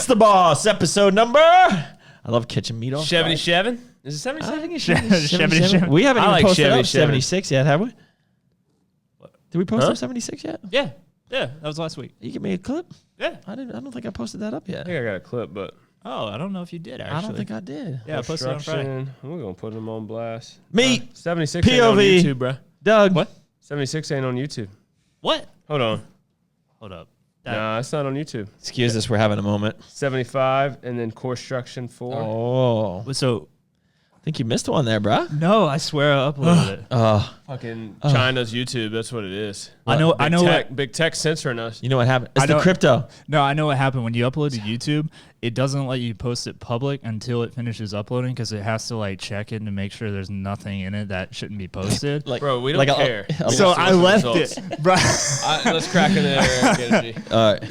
What's the boss? Episode number. I love kitchen meat off. 77? Is it 77? I think it's 77. We haven't even posted up 76 yet, have we? Did we post up 76 yet? Yeah. Yeah, that was last week. You give me a clip? Yeah. I don't think I posted that up yet. I think I got a clip, but... Oh, I don't know if you did, actually. I don't think I did. Yeah, I posted it on Friday. We're going to put them on blast. Meat. 76 POV. ain't on YouTube, bro. Doug. What? 76 ain't on YouTube. What? Hold on. Hold up. Nah, it's not on YouTube. Excuse us, we're having a moment. 75, and then Construction 4. Oh. So... I think you missed one there, bro. No, I swear I uploaded it. Fucking China's YouTube, that's what it is. I know Big tech censoring us. You know what happened? It's the crypto. No, I know what happened. When you upload to YouTube, it doesn't let you post it public until it finishes uploading because it has to like check it to make sure there's nothing in it that shouldn't be posted. Bro, we don't care. So I left it. Bro. Let's crack in there, energy. All right.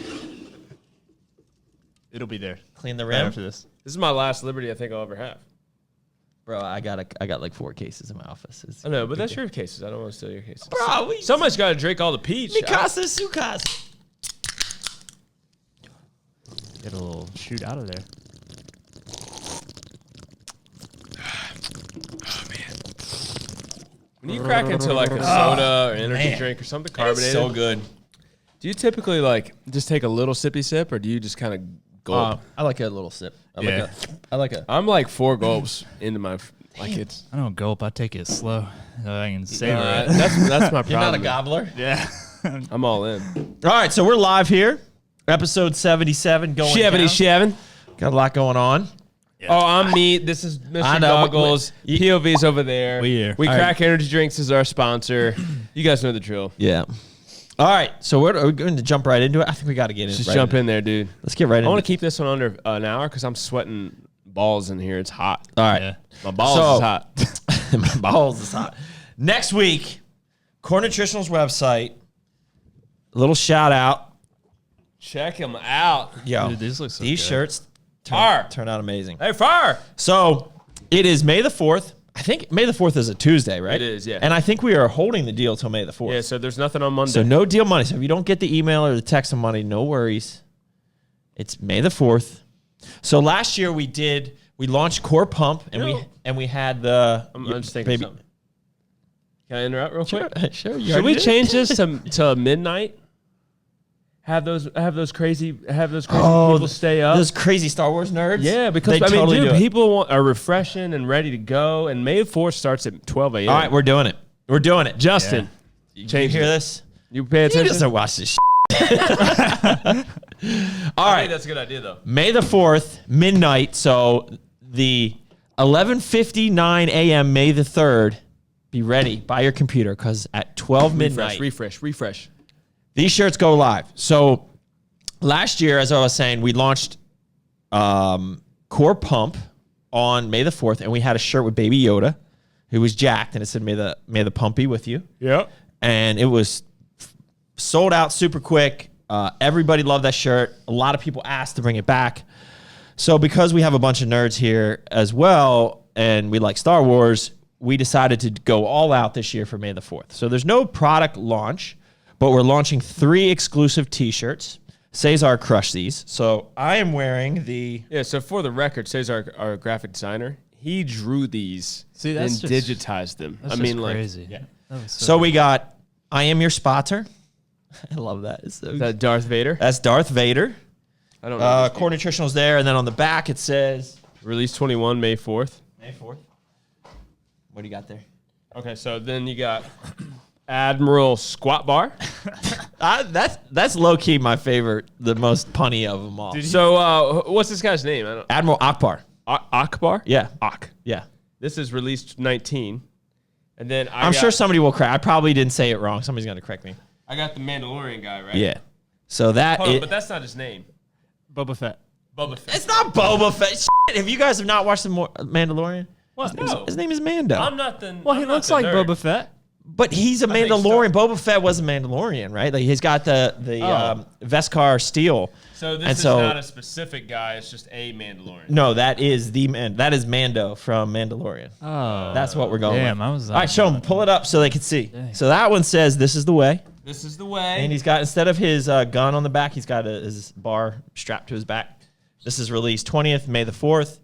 It'll be there. Clean the Right rim. after this. This is my last Liberty I think I'll ever have. Bro, I got like 4 cases in my office. I know, but that's your cases. I don't want to steal your cases. Bro, Somebody's got to drink all the peach. Mikasa Sukasa. It'll shoot out of there. Oh, man. When you crack into like a soda or energy drink or something carbonated. So good. Do you typically like just take a little sippy sip or do you just kind of gulp? I like a little sip. I like a. I'm like 4 gulps into my like it's. I don't gulp. I take it slow. So I can savor it. That's my problem. You're not a gobbler? Yeah. I'm all in. All right, so we're live here. Episode 77 going down. 77. Got a lot going on. Yeah. Oh, I'm meat. This is Mr. Goggles. POV's over there. We Crack Energy Drinks is our sponsor. You guys know the drill. Yeah. All right, so are we going to jump right into it? I think we got to get in. Just jump in there, dude. Let's get right into it. I want to keep this one under an hour because I'm sweating balls in here. It's hot. All right. Yeah. My balls is hot. My balls is hot. Next week, Core Nutritional's website. A little shout out. Check them out. Yo, Dude, these look so these good. shirts turn out amazing. Hey, fire. So it is May the 4th. I think May the 4th is a Tuesday, right? It is, yeah. And I think we are holding the deal till May the 4th. Yeah, so there's nothing on Monday. So no deal money. So if you don't get the email or the text of money, no worries. It's May the 4th. So last year we launched Core Pump and we had the I'm just thinking something. Can I interrupt real quick? Sure. Should we change this to midnight? Have those crazy people stay up. Those crazy Star Wars nerds? Yeah, because dude, people are refreshing and ready to go, and May 4th starts at 12 a.m. All right, we're doing it. Justin, You hear this? you pay attention. You just watch this shit. All right. That's a good idea, though. May the 4th, midnight. So the 11:59 a.m. May the 3rd, be ready. Buy your computer because at 12 midnight. Refresh. These shirts go live. So last year, as I was saying, we launched Core Pump on May the 4th, and we had a shirt with Baby Yoda, who was jacked, and it said, May the Pump be with you. Yep. And it was sold out super quick. Everybody loved that shirt. A lot of people asked to bring it back. So because we have a bunch of nerds here as well, and we like Star Wars, we decided to go all out this year for May the 4th. So there's no product launch, but we're launching 3 exclusive T-shirts. Cesar crushed these. So I am wearing the... Yeah, so for the record, Cesar, our graphic designer, he drew these and digitized them. That's crazy. Yeah. So we got I Am Your Spotter. I love that. It's so that Darth Vader. That's Darth Vader. I don't know. Core Nutritional's there, and then on the back it says... Release 21, May 4th. May 4th. What do you got there? Okay, so then you got Admiral Squat Bar. That's low-key my favorite, the most punny of them all. So what's this guy's name? I don't. Admiral Akbar. Akbar? Yeah. Ak. Yeah. This is released 19. And then I'm sure somebody will correct. I probably didn't say it wrong. Somebody's going to correct me. I got the Mandalorian guy, right? Yeah. So that Hold on, but that's not his name. Boba Fett. Boba Fett. It's not Boba Fett. Shit. If you guys have not watched the Mandalorian, What? No. his name is Mando. I'm not the. Well, he looks like nerd. Boba Fett. But he's a think Mandalorian. Boba Fett was a Mandalorian, right? Like he's got the Veskar steel. So this is not a specific guy. It's just a Mandalorian. No, that is Mando from Mandalorian. Oh, That's what we're going with. I was. All right, show them. Pull it up so they can see. Dang. So that one says, "This is the way." This is the way. And he's got, instead of his gun on the back, he's got his bar strapped to his back. This is released 20th, May the 4th.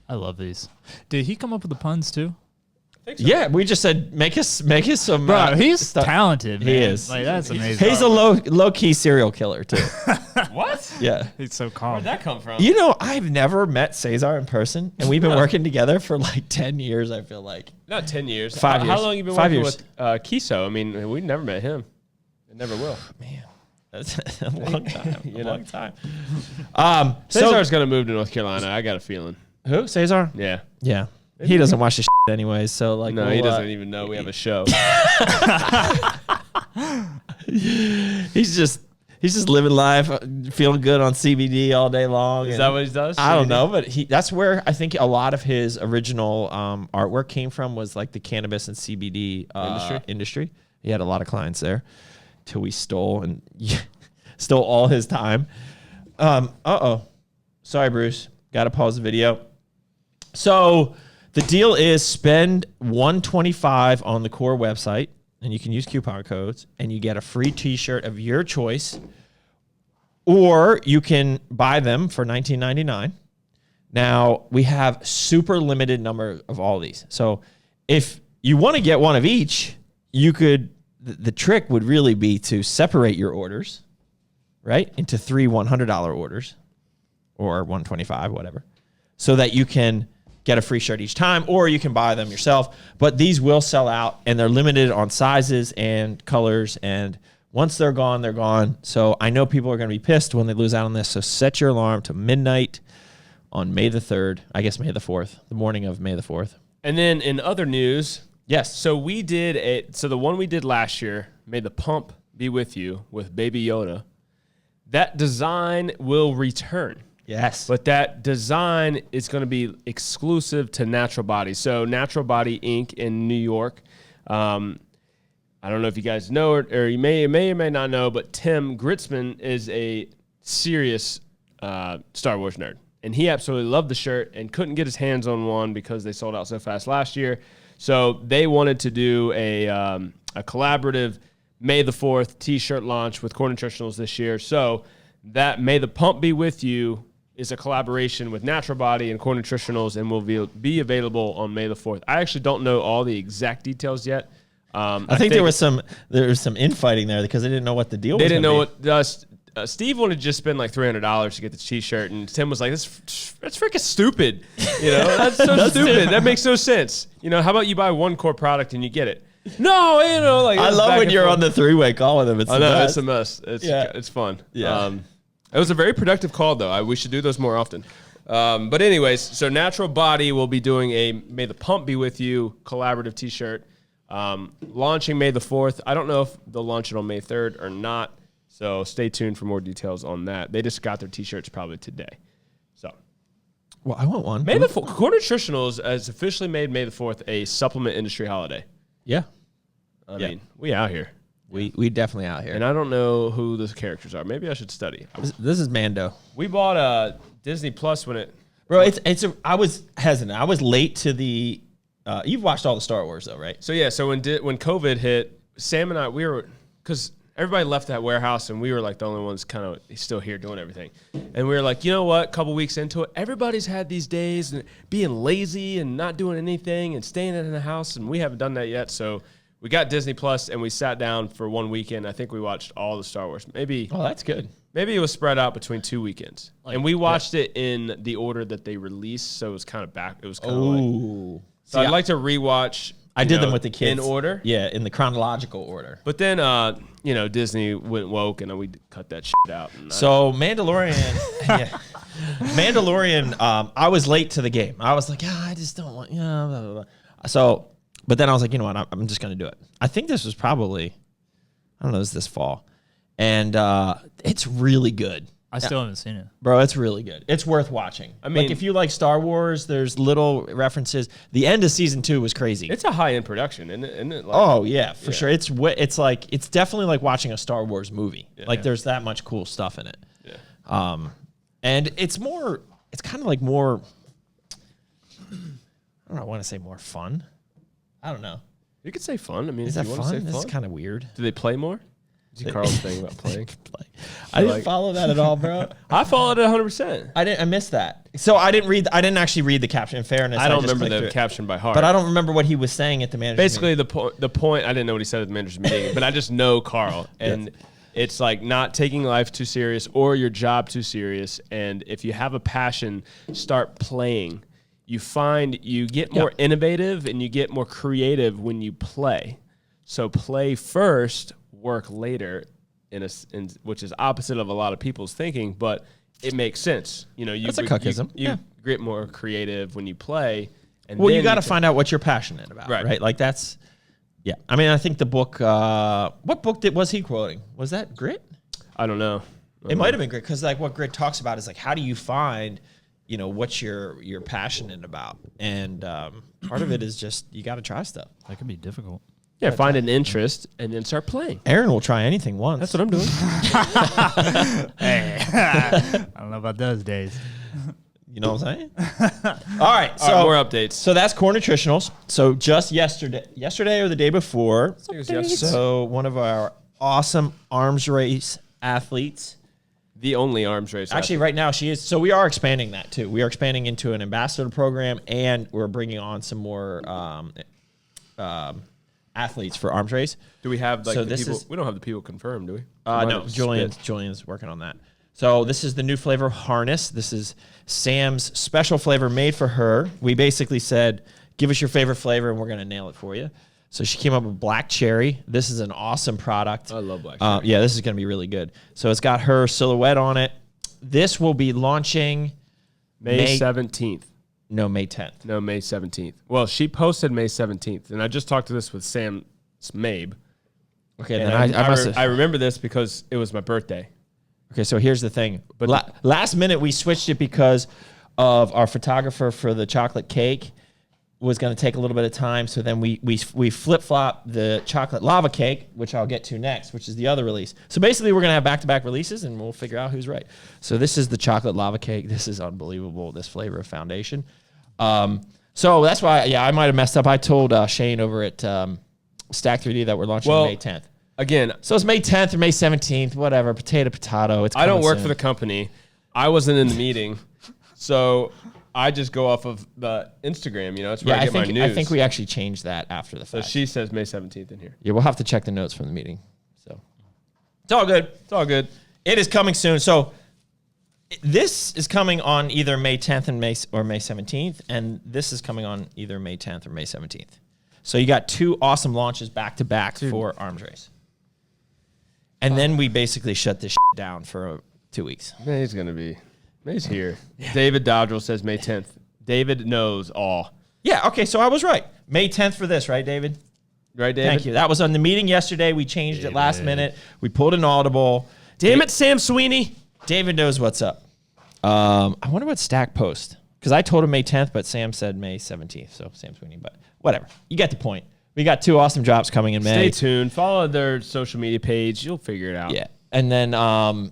I love these. Did he come up with the puns too? I think so. Yeah, we just said make us some. Bro, he's stuff. talented, man. He is. Like, that's amazing. He's a low key serial killer too. What? Yeah. He's so calm. Where'd that come from? You know, I've never met Cesar in person, and we've been working together for like 10 years. I feel like Not 10 years. 5 years. How long have you been 5 working years. with Kiso? I mean, we never met him. And never will. man, that's a long time. You a know? long time. Cesar's going to move to North Carolina. I got a feeling. Who? Cesar? Yeah. Yeah. He doesn't watch the shit anyways, so like No, he doesn't even know we have a show. He's just living life, feeling good on CBD all day long. Is that what he does? I don't know, but that's where I think a lot of his original artwork came from, was like the cannabis and CBD industry. He had a lot of clients there till we stole all his time. Sorry, Bruce. Got to pause the video. So the deal is spend $125 on the core website, and you can use coupon codes, and you get a free t-shirt of your choice, or you can buy them for $19.99. Now, we have super limited number of all these. So if you want to get one of each, you could, the trick would really be to separate your orders, right, into 3 $100 orders, or $125, whatever, so that you can get a free shirt each time, or you can buy them yourself. But these will sell out, and they're limited on sizes and colors, and once they're gone, they're gone. So I know people are going to be pissed when they lose out on this, so set your alarm to midnight on May the 3rd, I guess May the 4th, the morning of May the 4th. And then in other news, yes. So we did so the one we did last year, May the Pump Be With You with Baby Yoda, that design will return. Yes. But that design is going to be exclusive to Natural Body. So Natural Body Inc. in New York. I don't know if you guys know it, or you may or may not know, but Tim Gritzman is a serious Star Wars nerd. And he absolutely loved the shirt and couldn't get his hands on one because they sold out so fast last year. So they wanted to do a collaborative May the 4th t-shirt launch with Core Nutritionals this year. So that May the Pump Be With You is a collaboration with Natural Body and Core Nutritionals, and will be available on May the 4th. I actually don't know all the exact details yet. I think there was some infighting there because they didn't know what the deal was. They didn't know what. Steve wanted to just spend like $300 to get the t-shirt, and Tim was like, "That's freaking stupid. You know, that's so stupid. That makes no sense. You know, how about you buy one core product and you get it?" No, you know, like I love when you're on the three-way call with him. It's I know it's a mess. It's fun. Yeah. It was a very productive call, though. We should do those more often. But anyways, so Natural Body will be doing a May the Pump Be With You collaborative t-shirt, launching May the 4th. I don't know if they'll launch it on May 3rd or not, so stay tuned for more details on that. They just got their t-shirts probably today. So, well, I want one. May the 4th, Core Nutritionals has officially made May the 4th a supplement industry holiday. Yeah. I mean, we out here. We definitely out here. And I don't know who the characters are. Maybe I should study. This is Mando. We bought Disney Plus when it... Bro, I was hesitant. I was late to the... you've watched all the Star Wars, though, right? So, yeah. So, when COVID hit, Sam and I, we were... Because everybody left that warehouse, and we were, like, the only ones kind of still here doing everything. And we were like, you know what? A couple weeks into it, everybody's had these days and being lazy and not doing anything and staying in the house, and we haven't done that yet. So... we got Disney Plus, and we sat down for one weekend. I think we watched all the Star Wars. Maybe. Oh, that's good. Maybe it was spread out between 2 weekends, and we watched it in the order that they released. So it was kind of back. It was kind of like. So I'd like to rewatch. I did them with the kids in order. Yeah, in the chronological order. But then, Disney went woke, and we cut that shit out. So Mandalorian, yeah. Mandalorian. I was late to the game. I was like, I just don't want. Blah, blah, blah. So. But then I was like, you know what? I'm just going to do it. I think this was probably, I don't know, it was this fall. And it's really good. I still haven't seen it. Bro, it's really good. It's worth watching. I mean, like if you like Star Wars, there's little references. The end of season 2 was crazy. It's a high-end production, isn't it? Like, for sure. It's definitely like watching a Star Wars movie. Yeah. Like there's that much cool stuff in it. Yeah. And it's kind of like more, I don't know, I want to say more fun. I don't know. You could say fun. I mean, is if that you fun? want to say This fun. is kind of weird. Do they play more? See Carl's thing about playing. I didn't follow that at all, bro. I followed it 100%. I missed that. So I didn't actually read the caption. In fairness, I don't just remember clicked the through it. caption by heart. But I don't remember what he was saying at the manager's Basically, meeting. the point, I didn't know what he said at the manager's meeting, but I just know Carl. And it's like not taking life too serious or your job too serious. And if you have a passion, start playing. You find you get more innovative and you get more creative when you play. So play first, work later, which is opposite of a lot of people's thinking, but it makes sense. You know, That's a cuckism. You get more creative when you play. And Well, then you got to find out what you're passionate about, right? Like that's, I mean, I think the book. What book was he quoting? Was that Grit? I don't know. It might have been Grit because like what Grit talks about is like how do you find, you know, what you're passionate about, and part of it is just you got to try stuff. That can be difficult. Yeah, find an interest and then start playing. Aaron will try anything once. That's what I'm doing. Hey, I don't know about those days. You know what I'm saying? All right, so more updates. So that's Core Nutritionals. So just yesterday or the day before. it was yesterday. So one of our awesome arms race athletes. The only arms race. Actually, right now she is. So we are expanding that too. We are expanding into an ambassador program, and we're bringing on some more athletes for arms race. Do we have like So the this people? is- We don't have the people confirmed, do we? No, Julian's working on that. So this is the new flavor harness. This is Sam's special flavor made for her. We basically said, give us your favorite flavor and we're going to nail it for you. So she came up with black cherry. This is an awesome product. I love black cherry. Yeah, this is going to be really good. So it's got her silhouette on it. This will be launching May 17th. No, May 10th. No, May 17th. Well, she posted May 17th, and I just talked to this with Sam Mabe. Okay, And then I must have. I remember this because it was my birthday. Okay, so here's the thing. But last minute we switched it because of our photographer for the chocolate cake was going to take a little bit of time. So then we flip-flop the chocolate lava cake, which I'll get to next, which is the other release. So basically we're going to have back-to-back releases and we'll figure out who's right. So this is the chocolate lava cake. This is unbelievable, this flavor of foundation. So that's why, I might have messed up. I told Shane over at Stack 3D that we're launching May 10th. Again, So it's May 10th or May 17th, whatever, potato. It's I don't work soon. for the company. I wasn't in the meeting, so I just go off of the Instagram. You know, it's where I get my news. I think we actually changed that after the So fact. she says May 17th in here. Yeah, we'll have to check the notes from the meeting. So it's all good. It's all good. It is coming soon. So this is coming on either May 10th and May 17th, and this is coming on either May 10th or May 17th. So you got two awesome launches back to back for Arms Race. And then we basically shut this down for 2 weeks. May's here. David Dodrell says May 10th. David knows all. Yeah, okay, so I was right. May 10th for this, right, David? Right, David? Thank you. That was on the meeting yesterday. We changed it last minute. We pulled an audible. Damn it, Sam Sweeney. David knows what's up. I wonder what Stack post. Because I told him May 10th, but Sam said May 17th. So Sam Sweeney, but whatever. You get the point. We got two awesome drops coming in May. Stay tuned. Follow their social media page. You'll figure it out. Yeah. And then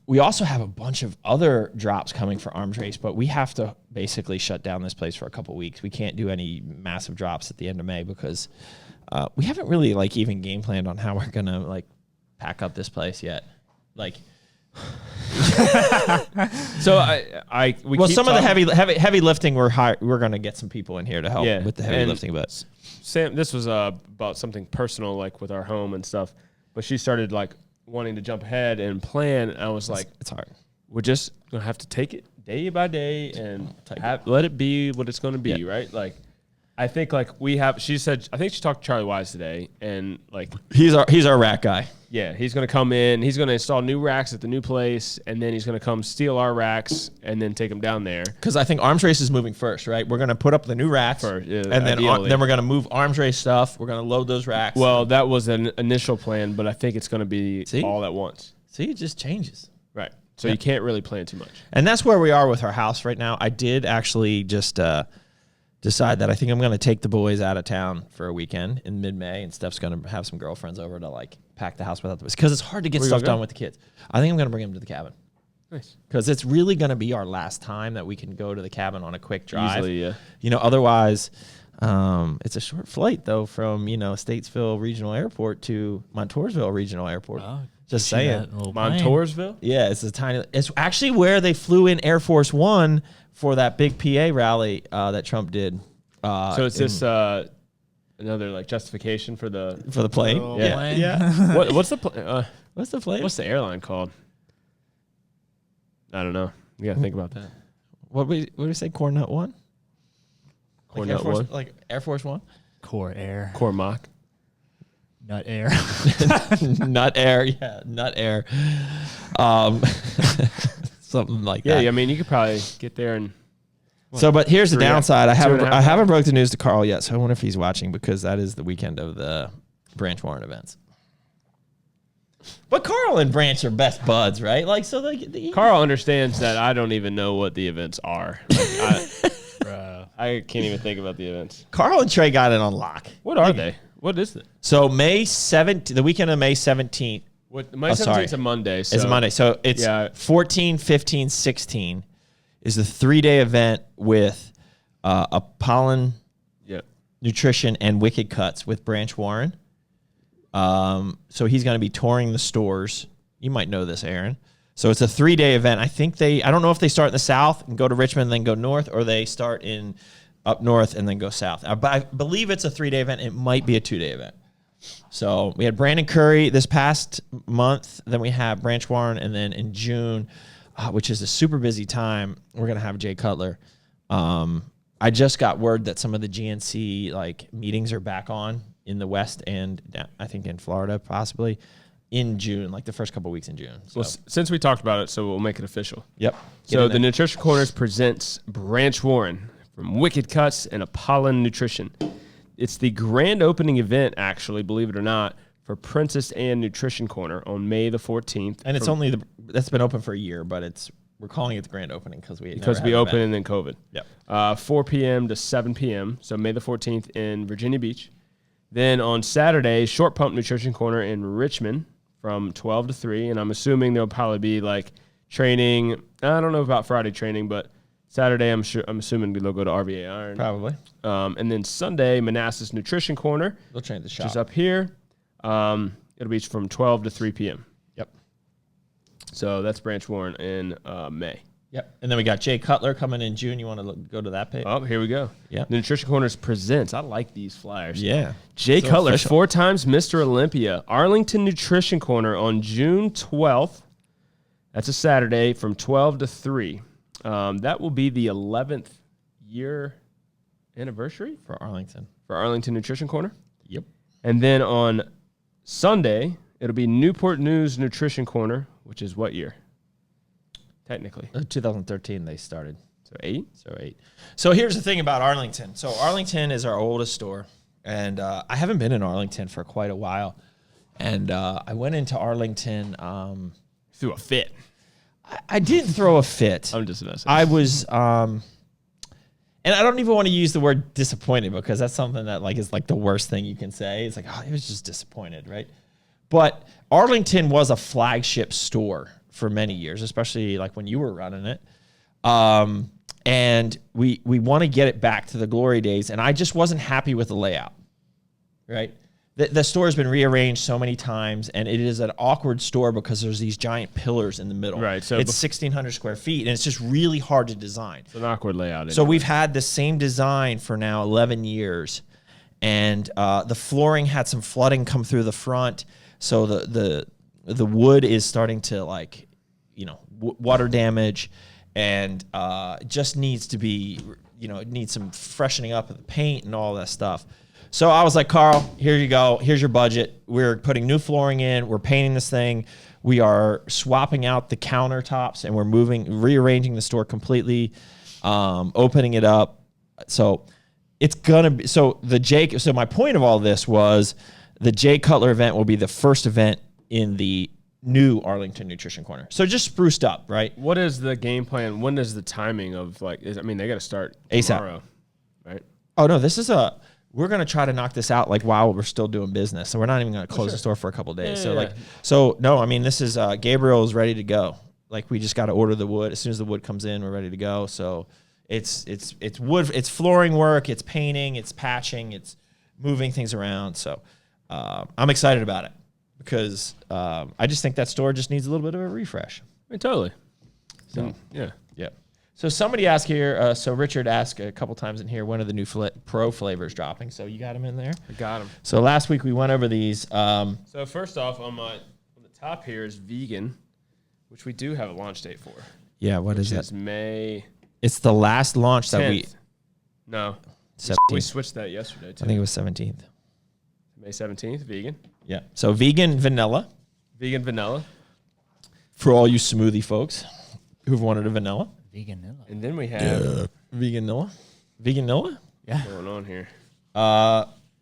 we also have a bunch of other drops coming for Arms Race, but we have to basically shut down this place for a couple weeks. We can't do any massive drops at the end of May because we haven't really like even game planned on how we're going to like pack up this place yet. Like, So some of the heavy lifting we're going to get some people in here to help with the heavy lifting, but Sam, this was about something personal, like with our home and stuff. But she started like wanting to jump ahead and plan. And I was like, it's hard. We're just gonna have to take it day by day and let it be what it's gonna be, right? Like, I think like we have. She said, I think she talked to Charlie Wise today, and like he's our rack guy. Yeah, he's gonna come in. He's gonna install new racks at the new place, and then he's gonna come steal our racks and then take them down there. Because I think Arms Race is moving first, right? We're gonna put up the new racks, First, yeah, and then ideally. we're gonna move Arms Race stuff. We're gonna load those racks. Well, that was an initial plan, but I think it's gonna be all at once. See, it just changes. Right. So you can't really plan too much. And that's where we are with our house right now. I did actually just decide that I think I'm going to take the boys out of town for a weekend in mid-May, and Steph's going to have some girlfriends over to like pack the house without the boys because it's hard to get Where you stuff gonna done go? with the kids. I think I'm going to bring them to the cabin Nice. because it's really going to be our last time that we can go to the cabin on a quick drive. Easily, yeah. You know, otherwise, It's a short flight though from Statesville Regional Airport to Montoursville Regional Airport. Oh, Just saying. Montoursville? Yeah, it's actually where they flew in Air Force One for that big PA rally that Trump did. So it's this another like justification for the plane. Yeah. what's the plane? What's the plane? What's the airline called? I don't know. You gotta think about that. What do we say? Cornut One. Cornut One, like Air Force One. Core Air. Cormac. Nut Air. Nut Air. Yeah, Nut Air. Something like that. Yeah, I mean, you could probably get there and. So, but here's the downside. I haven't 2.5 I broke the news to Carl yet, so I wonder if he's watching because that is the weekend of the Branch Warren events. But Carl and Branch are best buds, right? Like, so Carl understands that I don't even know what the events are. I can't even think about the events. Carl and Trey got it on lock. What are they? What is it? So May 17th, the weekend of May 17th. May 17th is a Monday. So it's a Monday. So it's 14, 15, 16 is the 3-day event with Pollen Nutrition and Wicked Cuts with Branch Warren. So he's going to be touring the stores. You might know this, Aaron. So it's a 3-day event. I don't know if they start in the south and go to Richmond and then go north, or they start in up north and then go south. I believe it's a 3-day event. It might be a 2-day event. So we had Brandon Curry this past month. Then we have Branch Warren. And then in June, which is a super busy time, we're going to have Jay Cutler. I just got word that some of the GNC meetings are back on in the West and I think in Florida possibly in June, like the first couple of weeks in June. So. Well, since we talked about it, so we'll make it official. Yep. So the Nutrition Corners presents Branch Warren from Wicked Cuts and Apollon Nutrition. It's the grand opening event, actually, believe it or not, for Princess Anne Nutrition Corner on May the 14th. And it's only that's been open for a year, but we're calling it the grand opening because we opened and then COVID. Yep. 4 p.m. to 7 p.m. So May the 14th in Virginia Beach. Then on Saturday, Short Pump Nutrition Corner in Richmond from 12 to 3. And I'm assuming there'll probably be training. I don't know about Friday training, but Saturday I'm assuming they'll go to RVA Iron. Probably. And then Sunday, Manassas Nutrition Corner. They'll train the shop. Which is up here. It'll be from 12 to 3 p.m. Yep. So that's Branch Warren in May. Yep. And then we got Jay Cutler coming in June. You want to go to that page? Oh, here we go. Yeah. The Nutrition Corners presents. I like these flyers. Yeah. Jay So Cutler, official. 4 times Mr. Olympia. Arlington Nutrition Corner on June 12th. That's a Saturday from 12 to 3. That will be the 11th year anniversary For Arlington. for Arlington Nutrition Corner. Yep. And then on Sunday, it'll be Newport News Nutrition Corner, which is what year? Technically. 2013 they started. So 8? So 8. So here's the thing about Arlington. So Arlington is our oldest store. And I haven't been in Arlington for quite a while. And I went into Arlington. Threw a fit. I didn't throw a fit. I'm just messing. I was, and I don't even want to use the word disappointed because that's something that is the worst thing you can say. It's I was just disappointed, right? But Arlington was a flagship store for many years, especially when you were running it. And we want to get it back to the glory days. And I just wasn't happy with the layout, right? The store has been rearranged so many times, and it is an awkward store because there's these giant pillars in the middle. Right. So it's 1,600 square feet, and it's just really hard to design. It's an awkward layout. So we've had the same design for now 11 years, and the flooring had some flooding come through the front, so the wood is starting to water damage, and just needs to be it needs some freshening up of the paint and all that stuff. So I was like, Carl, here you go. Here's your budget. We're putting new flooring in. We're painting this thing. We are swapping out the countertops, and we're rearranging the store completely, opening it up. So it's gonna be so my point of all this was the Jay Cutler event will be the first event in the new Arlington Nutrition Corner. So just spruced up, right? What is the game plan? When is the timing of they got to start ASAP. tomorrow, right? Oh no, we're going to try to knock this out while we're still doing business. So we're not even going to close the store for a couple of days. This is Gabriel is ready to go. We just got to order the wood. As soon as the wood comes in, we're ready to go. So It's wood. It's flooring work. It's painting. It's patching. It's moving things around. So I'm excited about it because I just think that store just needs a little bit of a refresh. I mean, totally. So Yeah. yeah. So somebody asked here. So Richard asked a couple times in here, when are the new pro flavors dropping? So you got them in there. I got them. So last week we went over these. So first off, on the top here is vegan, which we do have a launch date for. Yeah. What is that? It's May. It's the last launch 10th. that we. No. 17th. We switched that yesterday too. I think it was 17th. May 17th, vegan. Yeah. So vegan vanilla Vegan vanilla. for all you smoothie folks who've wanted a vanilla. Veganilla. And then we have Veganilla. Veganilla? Yeah. going on here.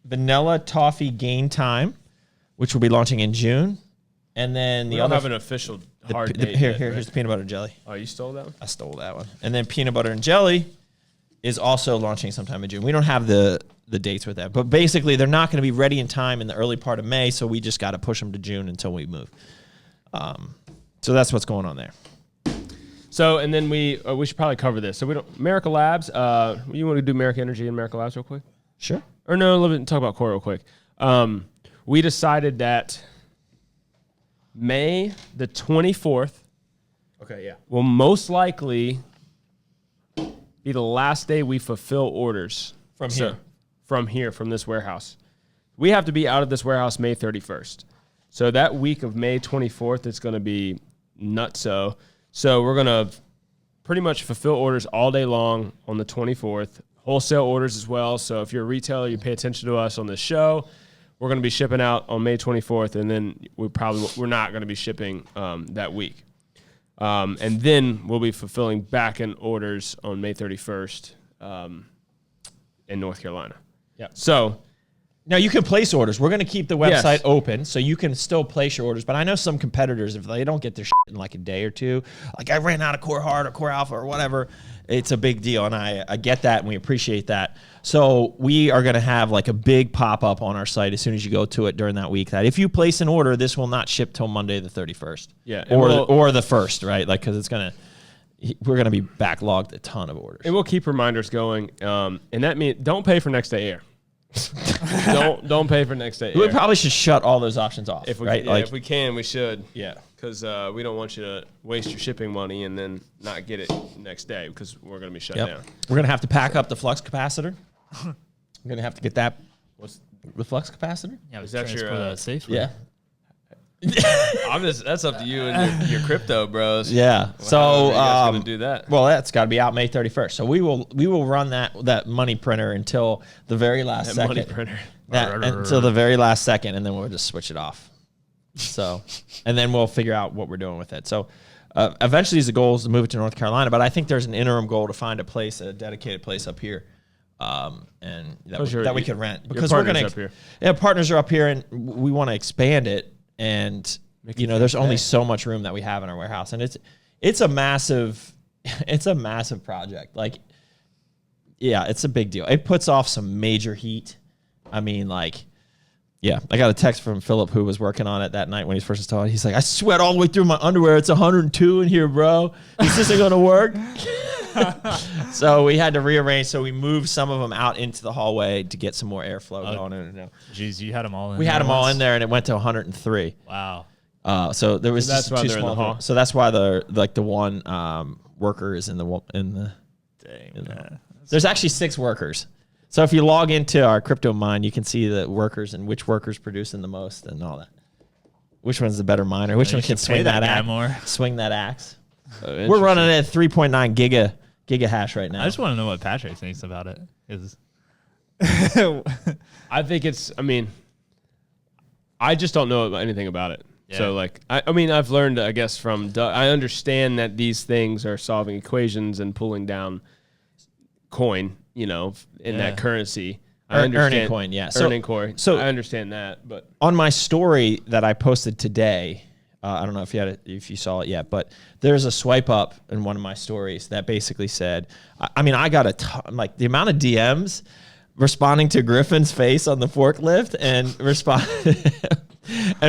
Vanilla toffee game time, which will be launching in June. And then We the don't other have an official hard date. here's yet, the peanut butter and jelly. Oh, you stole that one? I stole that one. And then peanut butter and jelly is also launching sometime in June. We don't have the dates with that, but basically they're not going to be ready in time in the early part of May, so we just got to push them to June until we move. So that's what's going on there. So, and then we should probably cover this. So we don't, America Labs, you want to do America Energy and America Labs real quick? Sure. Or no, let me talk about core real quick. We decided that May the 24th Okay, yeah. will most likely be the last day we fulfill orders. From here? From this warehouse. We have to be out of this warehouse May 31st. So that week of May 24th, it's going to be nutso. So we're going to pretty much fulfill orders all day long on the 24th. Wholesale orders as well. So if you're a retailer, you pay attention to us on this show. We're going to be shipping out on May 24th, and then we're not going to be shipping that week. And then we'll be fulfilling back-end orders on May 31st in North Carolina. Yeah. So Now you can place orders. We're going to keep the website Yes. open, so you can still place your orders. But I know some competitors, if they don't get their shit in like a day or two, like I ran out of Core Hard or Core Alpha or whatever, it's a big deal, and I get that, and we appreciate that. So we are going to have like a big pop-up on our site as soon as you go to it during that week. That if you place an order, this will not ship till Monday the 31st. Yeah, and or the 1st, right? Like because we're going to be backlogged a ton of orders. and we'll keep reminders going, and that means don't pay for next day air. don't pay for next day We air. probably should shut all those options off, If we right? yeah, if we can, we should. yeah. Because we don't want you to waste your shipping money and then not get it next day because we're going to be shut Yep. down. We're going to have to pack up the flux capacitor. We're going to have to get that. What's the flux capacitor? Yeah, Is we that your, transport that safely. Yeah. That's up to you and your crypto bros. Yeah. So However you guys gonna do that. Well, that's got to be out May 31st. So we will run that money printer until the very last That second. money printer. Until the very last second, and then we'll just switch it off. So, and then we'll figure out what we're doing with it. So, eventually, the goal is to move it to North Carolina, but I think there's an interim goal to find a dedicated place up here, and that we could rent because we're going up here. Yeah, partners are up here, and we want to expand it. And there's only so much room that we have in our warehouse, and it's a massive project. Like, yeah, it's a big deal. It puts off some major heat. I mean, like. Yeah, I got a text from Philip who was working on it that night when he first installed it. He's like, I sweat all the way through my underwear. It's 102 in here, bro. Is this going to work? So we had to rearrange. So we moved some of them out into the hallway to get some more airflow going. Jeez, you had them all in We there had them all once? in there, and it went to 103. Wow. So there was That's just why too they're in the small. hall. So that's why the one worker is in the. Dang. Man. There's actually 6 workers. So if you log into our crypto mine, you can see the workers and which workers producing the most and all that. Which one's the better miner? Which You one can should pay swing that guy axe? more. Swing that axe. Oh, We're running at 3.9 giga hash right now. I just want to know what Patrick thinks about it. 'Cause I think I just don't know anything about it. Yeah. So I've learned, I guess, from Doug. I understand that these things are solving equations and pulling down coin, in that currency. I understand earning coin, yeah. Earning coin. so- I understand that, but On my story that I posted today, I don't know if you saw it yet, but there's a swipe up in one of my stories that basically said, I got a ton, like the amount of DMs responding to Griffin's face on the forklift and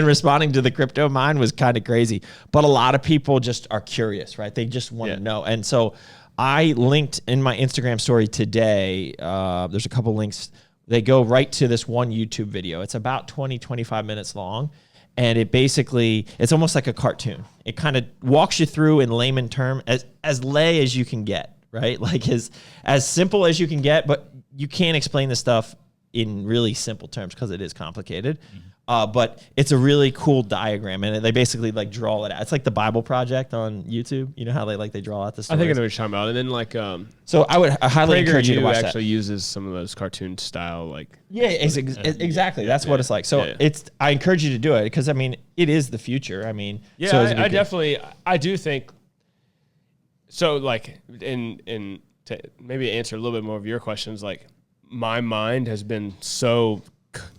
responding to the crypto mine was kind of crazy. But a lot of people just are curious, right? They just want to know. And so I linked in my Instagram story today. There's a couple links. They go right to this one YouTube video. It's about 20, 25 minutes long. And it's almost like a cartoon. It kind of walks you through in layman term, as lay as you can get, right? Like as simple as you can get, but you can't explain this stuff in really simple terms because it is complicated. But it's a really cool diagram, and they basically like draw it out. It's like the Bible Project on YouTube. You know how they draw out the stories? I think I know what you're talking about. And then like so I highly encourage you to watch actually that. uses some of those cartoon style like Exactly. That's what it's like. So I encourage you to do it because I mean it is the future. I mean I definitely do think so. Like in to maybe answer a little bit more of your questions, like my mind has been so.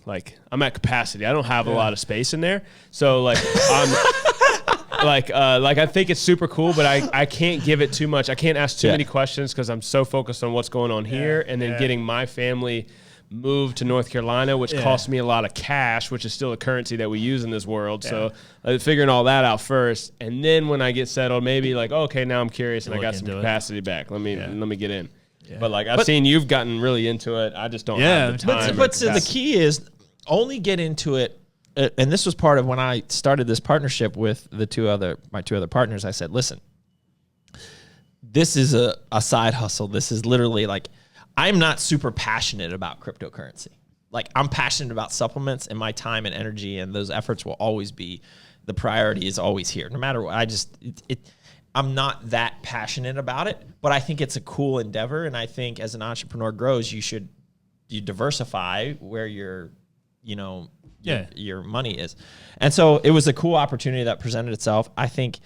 Like I'm at capacity. I don't have a lot of space in there. So like I'm like I think it's super cool, but I can't give it too much. I can't ask too many questions because I'm so focused on what's going on here and then getting my family moved to North Carolina, which costs me a lot of cash, which is still a currency that we use in this world. So figuring all that out first. And then when I get settled, maybe like, okay, now I'm curious and I got some capacity back. Let me get in. Yeah. But like I've seen you've gotten really into it. I just don't have the time. But so the key is only get into it. And this was part of when I started this partnership with my two other partners. I said, listen, this is a side hustle. This is literally like, I'm not super passionate about cryptocurrency. Like I'm passionate about supplements, and my time and energy and those efforts will always be, the priority is always here. No matter what, I'm not that passionate about it, but I think it's a cool endeavor. And I think as an entrepreneur grows, you diversify where your money is. And so it was a cool opportunity that presented itself. I think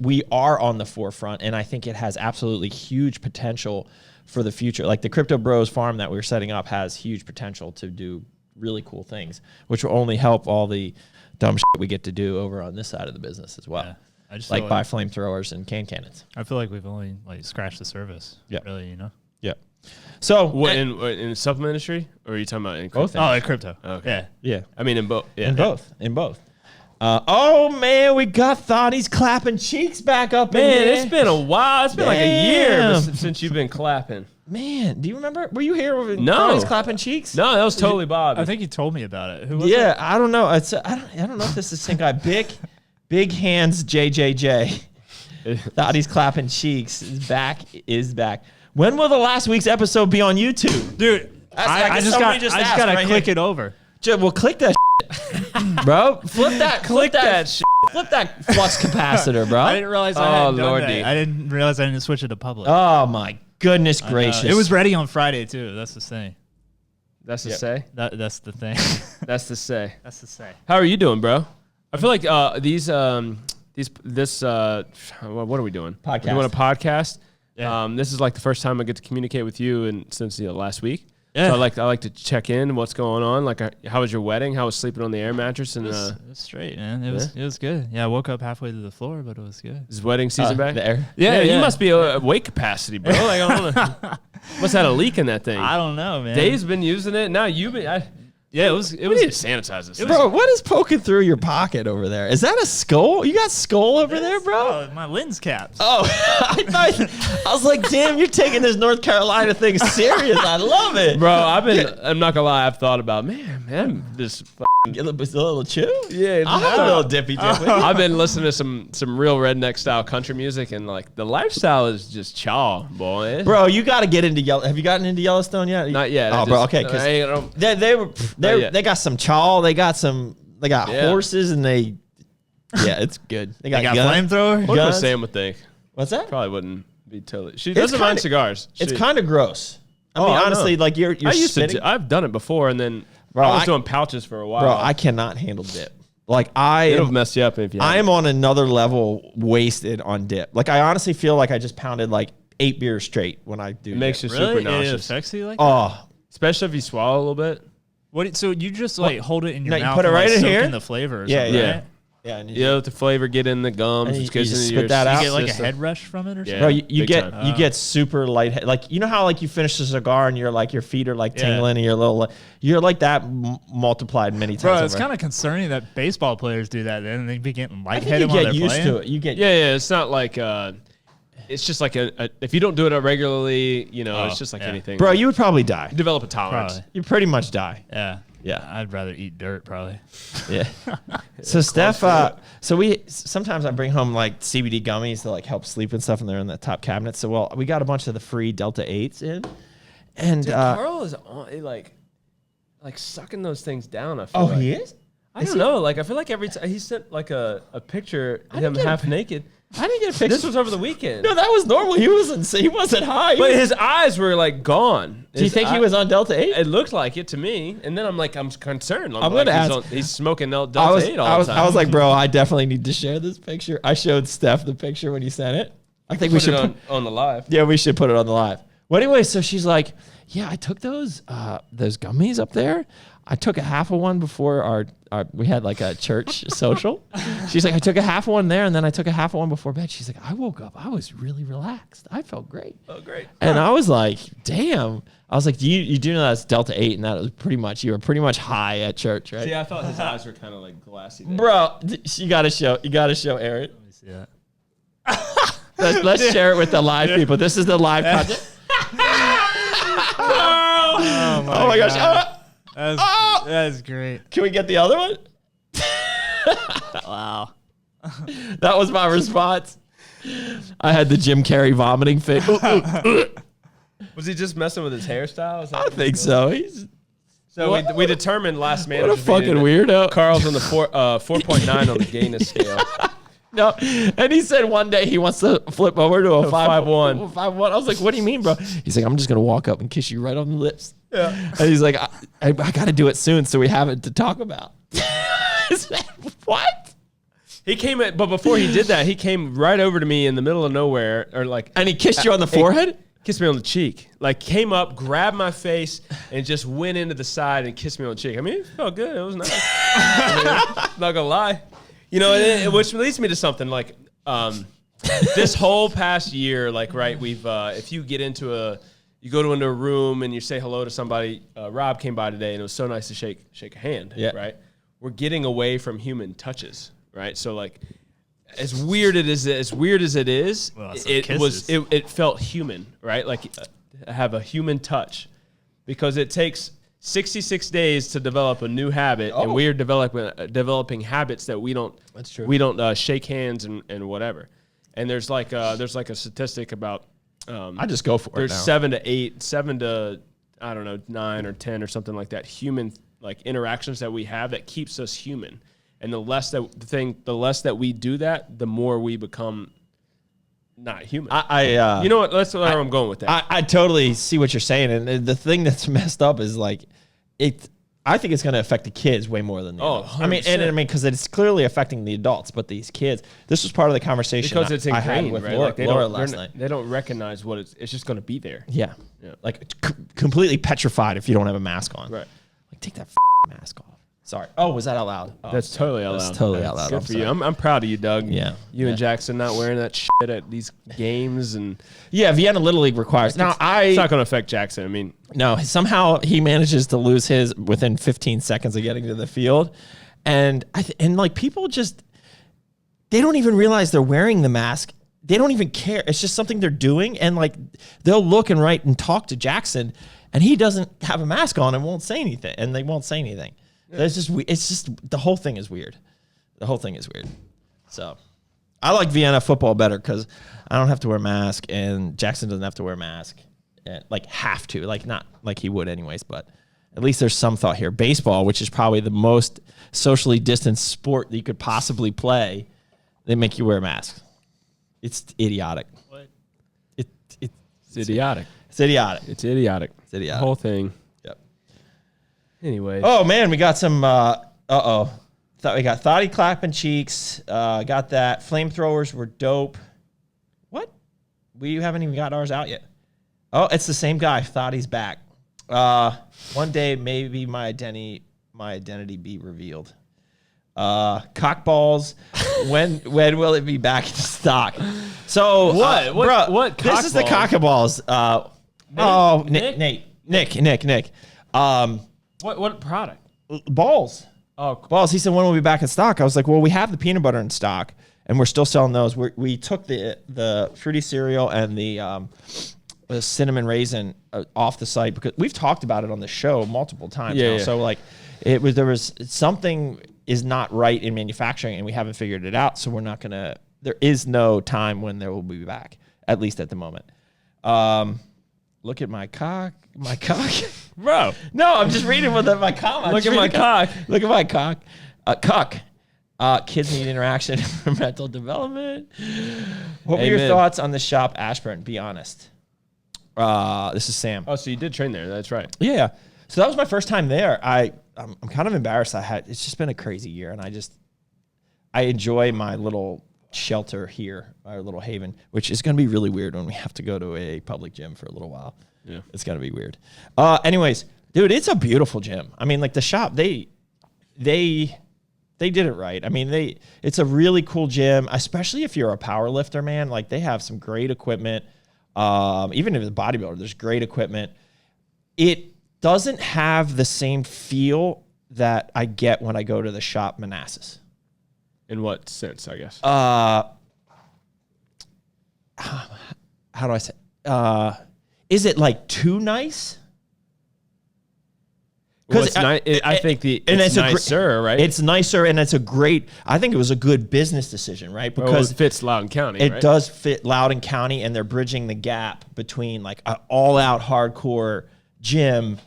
we are on the forefront, and I think it has absolutely huge potential for the future. Like the Crypto Bros farm that we're setting up has huge potential to do really cool things, which will only help all the dumb shit we get to do over on this side of the business as well. Yeah. I just like buy flamethrowers and cannons. I feel like we've only like scratched the surface. Yeah. Really, you know? Yeah. So what, in the supplement industry, or are you talking about in crypto? Oh, in crypto. Okay. Yeah. Yeah. I mean in both. Yeah. In both. Oh man, we got Thotty's clapping cheeks back up. Man, it's been a while. It's been like a year since you've been clapping. Man, do you remember? Were you here with No. Thotty's clapping cheeks? No, that was totally Bob. I think you told me about it. Who was it? Yeah, I don't know. I don't know if this is the same guy. Big hands JJJ. Thotty's clapping cheeks is back. When will the last week's episode be on YouTube? Dude, I just gotta click it over. Well, click that shit. Bro. Flip that shit. Flip that flux capacitor, bro. I didn't realize I hadn't done that. I didn't realize I didn't switch it to public. Oh my goodness gracious. It was ready on Friday too. That's the thing. That's the say? That's the thing. That's the say. That's the say. How are you doing, bro? I feel like what are we doing? Podcast. We're doing a podcast. Yeah. This is like the first time I get to communicate with you since last week. Yeah. So I like to check in what's going on. Like, how was your wedding? How was sleeping on the air mattress? And it was straight, man. It was good. Yeah, I woke up halfway to the floor, but it was good. Is wedding season back? The air? Yeah, you must be a weight capacity, bro. Like, I don't know. Must have had a leak in that thing. I don't know, man. Dave's been using it. Now you've been. Yeah, it was. We need to sanitize this. Bro, what is poking through your pocket over there? Is that a skull? You got skull over there, bro? Oh, my lens caps. Oh, I was like, damn, you're taking this North Carolina thing serious. I love it. Bro, I'm not gonna lie, I've thought about, man, this Get a little chill? Yeah, I'll have a little dippy dip. I've been listening to some real redneck style country music, and like the lifestyle is just chaw, boy. Bro, you got to get into Have you gotten into Yellowstone yet? Not yet. Oh, bro, okay, because they got some chaw. They got horses, and it's good. They got flamethrower. What does Sam would think? What's that? Probably wouldn't be totally. She doesn't mind cigars. It's kind of gross. I mean, honestly, like you're I've done it before, and then I was doing pouches for a while. Bro, I cannot handle dip. Like it'll mess you up if you. I am on another level, wasted on dip. Like I honestly feel like I just pounded like 8 beers straight when I do. It makes you really? super nauseous. It affects you like that? Especially if you swallow a little bit. What? So you just like hold it in your mouth, you put it right in here, in the flavor. Or yeah. Right? Yeah, and let the flavor get in the gums. You just spit that out. You get like a head rush from it or something? Bro, you get super light. Like, you know how like you finish a cigar and you're like, your feet are like tingling and you're like that multiplied many times. Bro, it's kind of concerning that baseball players do that and they be getting lightheaded while they're playing. You get used to it. Yeah. It's not like it's just like if you don't do it regularly, you know, it's just like anything. Bro, you would probably die. You develop a tolerance. Probably. You pretty much die. Yeah. Yeah. I'd rather eat dirt probably. Yeah. So Steph, sometimes I bring home like CBD gummies to like help sleep and stuff, and they're in the top cabinet. So we got a bunch of the free Delta 8s in, and Dude, Carl is on, like sucking those things down. I feel oh, like. he is. I don't know. Like I feel like every time he sent like a picture of him half naked. I didn't get a picture. This was over the weekend. No, that was normal. He wasn't high. But his eyes were like gone. Do you think he was on Delta 8? It looked like it to me. And then I'm concerned. I'm like, gonna ask. He's smoking Delta 8 all the time. I was like, bro, I definitely need to share this picture. I showed Steph the picture when he sent it. I think we should put it on the live. Yeah, we should put it on the live. Well, anyway, so she's like, yeah, I took those gummies up there. I took a half of one before we had like a church social. She's like, I took a half of one there, and then I took a half of one before bed. She's like, I woke up, I was really relaxed. I felt great. Oh, great. And I was like, damn. I was like, you do know that's Delta 8, and that was you were pretty much high at church, right? See, I thought his eyes were kind of like glassy there. Bro, you gotta show Aaron. Let me see that. Let's share it with the live people. This is the live content. Oh my gosh. That's great. Can we get the other one? Wow. That was my response. I had the Jim Carrey vomiting fit. Was he just messing with his hairstyle? I think so. So we determined last man. What a fucking weirdo. Carl's on the 4.9 on the gayness scale. No, and he said one day he wants to flip over to a 5'1". 5'1". I was like, what do you mean, bro? He's like, I'm just going to walk up and kiss you right on the lips. Yeah. And he's like, I got to do it soon so we have it to talk about. What? He came at, but before he did that, he came right over to me in the middle of nowhere, or like, And he kissed you on the forehead? Kissed me on the cheek. Like came up, grabbed my face, and just went into the side and kissed me on the cheek. I mean, it felt good. It was nice. Not gonna lie. You know, which leads me to something like this whole past year, like, right, we've, if you get into you go into a room and you say hello to somebody, Rob came by today and it was so nice to shake a hand, right? We're getting away from human touches, right? So like, as weird as it is, well, it felt human, right? Like have a human touch, because it takes 66 days to develop a new habit, and we are developing habits that we don't. That's true. We don't shake hands and whatever. And there's like a statistic about. I just go for it. There's now. 7 to I don't know 9 or 10 or something like that human like interactions that we have that keeps us human. And the less that we do that, the more we become not human. You know what? That's where I'm going with that. I totally see what you're saying, and the thing that's messed up is like I think it's going to affect the kids way more than the adults. 100%. I mean, because it's clearly affecting the adults, but these kids. This was part of the conversation because it's I had ingrained, with right? Laura last night. They don't recognize what it's just going to be there. Yeah. Like completely petrified if you don't have a mask on. Right. Like take that mask off. Sorry. Oh, was that out loud? Oh, That's totally out loud. That's totally out loud. Good for you. I'm proud of you, Doug. Yeah. You and Jackson not wearing that shit at these games, and yeah, Vienna Little League requires. Now it's not going to affect Jackson. I mean, no. Somehow he manages to lose his within 15 seconds of getting to the field, and like people just they don't even realize they're wearing the mask. They don't even care. It's just something they're doing, and like they'll look and write and talk to Jackson, and he doesn't have a mask on and won't say anything, and they won't say anything. Yeah. It's just the whole thing is weird. The whole thing is weird. So I like Vienna football better because I don't have to wear a mask, and Jackson doesn't have to wear a mask. Like have to, like not like he would anyways, but at least there's some thought here. Baseball, which is probably the most socially distanced sport that you could possibly play, they make you wear a mask. It's idiotic. What? It's idiotic. It's idiotic. It's idiotic. It's idiotic. The whole thing. Yep. Anyway. Oh man, we got some. Thought we got Thotty clapping cheeks. Got that. Flamethrowers were dope. What? We haven't even got ours out yet. Oh, it's the same guy. Thotty's back. One day maybe my identity be revealed. Cockballs. when will it be back in stock? So what? What? This is the cockaballs. Nick. What product? Balls. Oh, Balls. He said, when will we be back in stock? I was like, well, we have the peanut butter in stock. and we're still selling those. We took the fruity cereal and the cinnamon raisin off the site because we've talked about it on the show multiple times now. So like there was something is not right in manufacturing and we haven't figured it out. So we're not going to, there is no time when there will be back, at least at the moment. Look at my cock. Bro. No, I'm just reading what my comment. Look at my cock. Look at my cock. Kids need interaction for mental development. What were your thoughts on the Shop Ashburn? Be honest. This is Sam. Oh, so you did train there. That's right. Yeah. So that was my first time there. I'm kind of embarrassed. It's just been a crazy year, and I enjoy my little shelter here, our little haven, which is going to be really weird when we have to go to a public gym for a little while. Yeah, it's going to be weird. Anyways, dude, it's a beautiful gym. I mean, like the shop, they did it right. I mean, it's a really cool gym, especially if you're a power lifter, man. Like they have some great equipment. Even if it's a bodybuilder, there's great equipment. It doesn't have the same feel that I get when I go to the Shop Manassas. In what sense, I guess? How do I say? Is it like too nice? Well, it's I think it's nicer, right? It's nicer, and it's a great. I think it was a good business decision, right? Because it fits Loudoun County. It does fit Loudoun County, and they're bridging the gap between like an all-out hardcore gym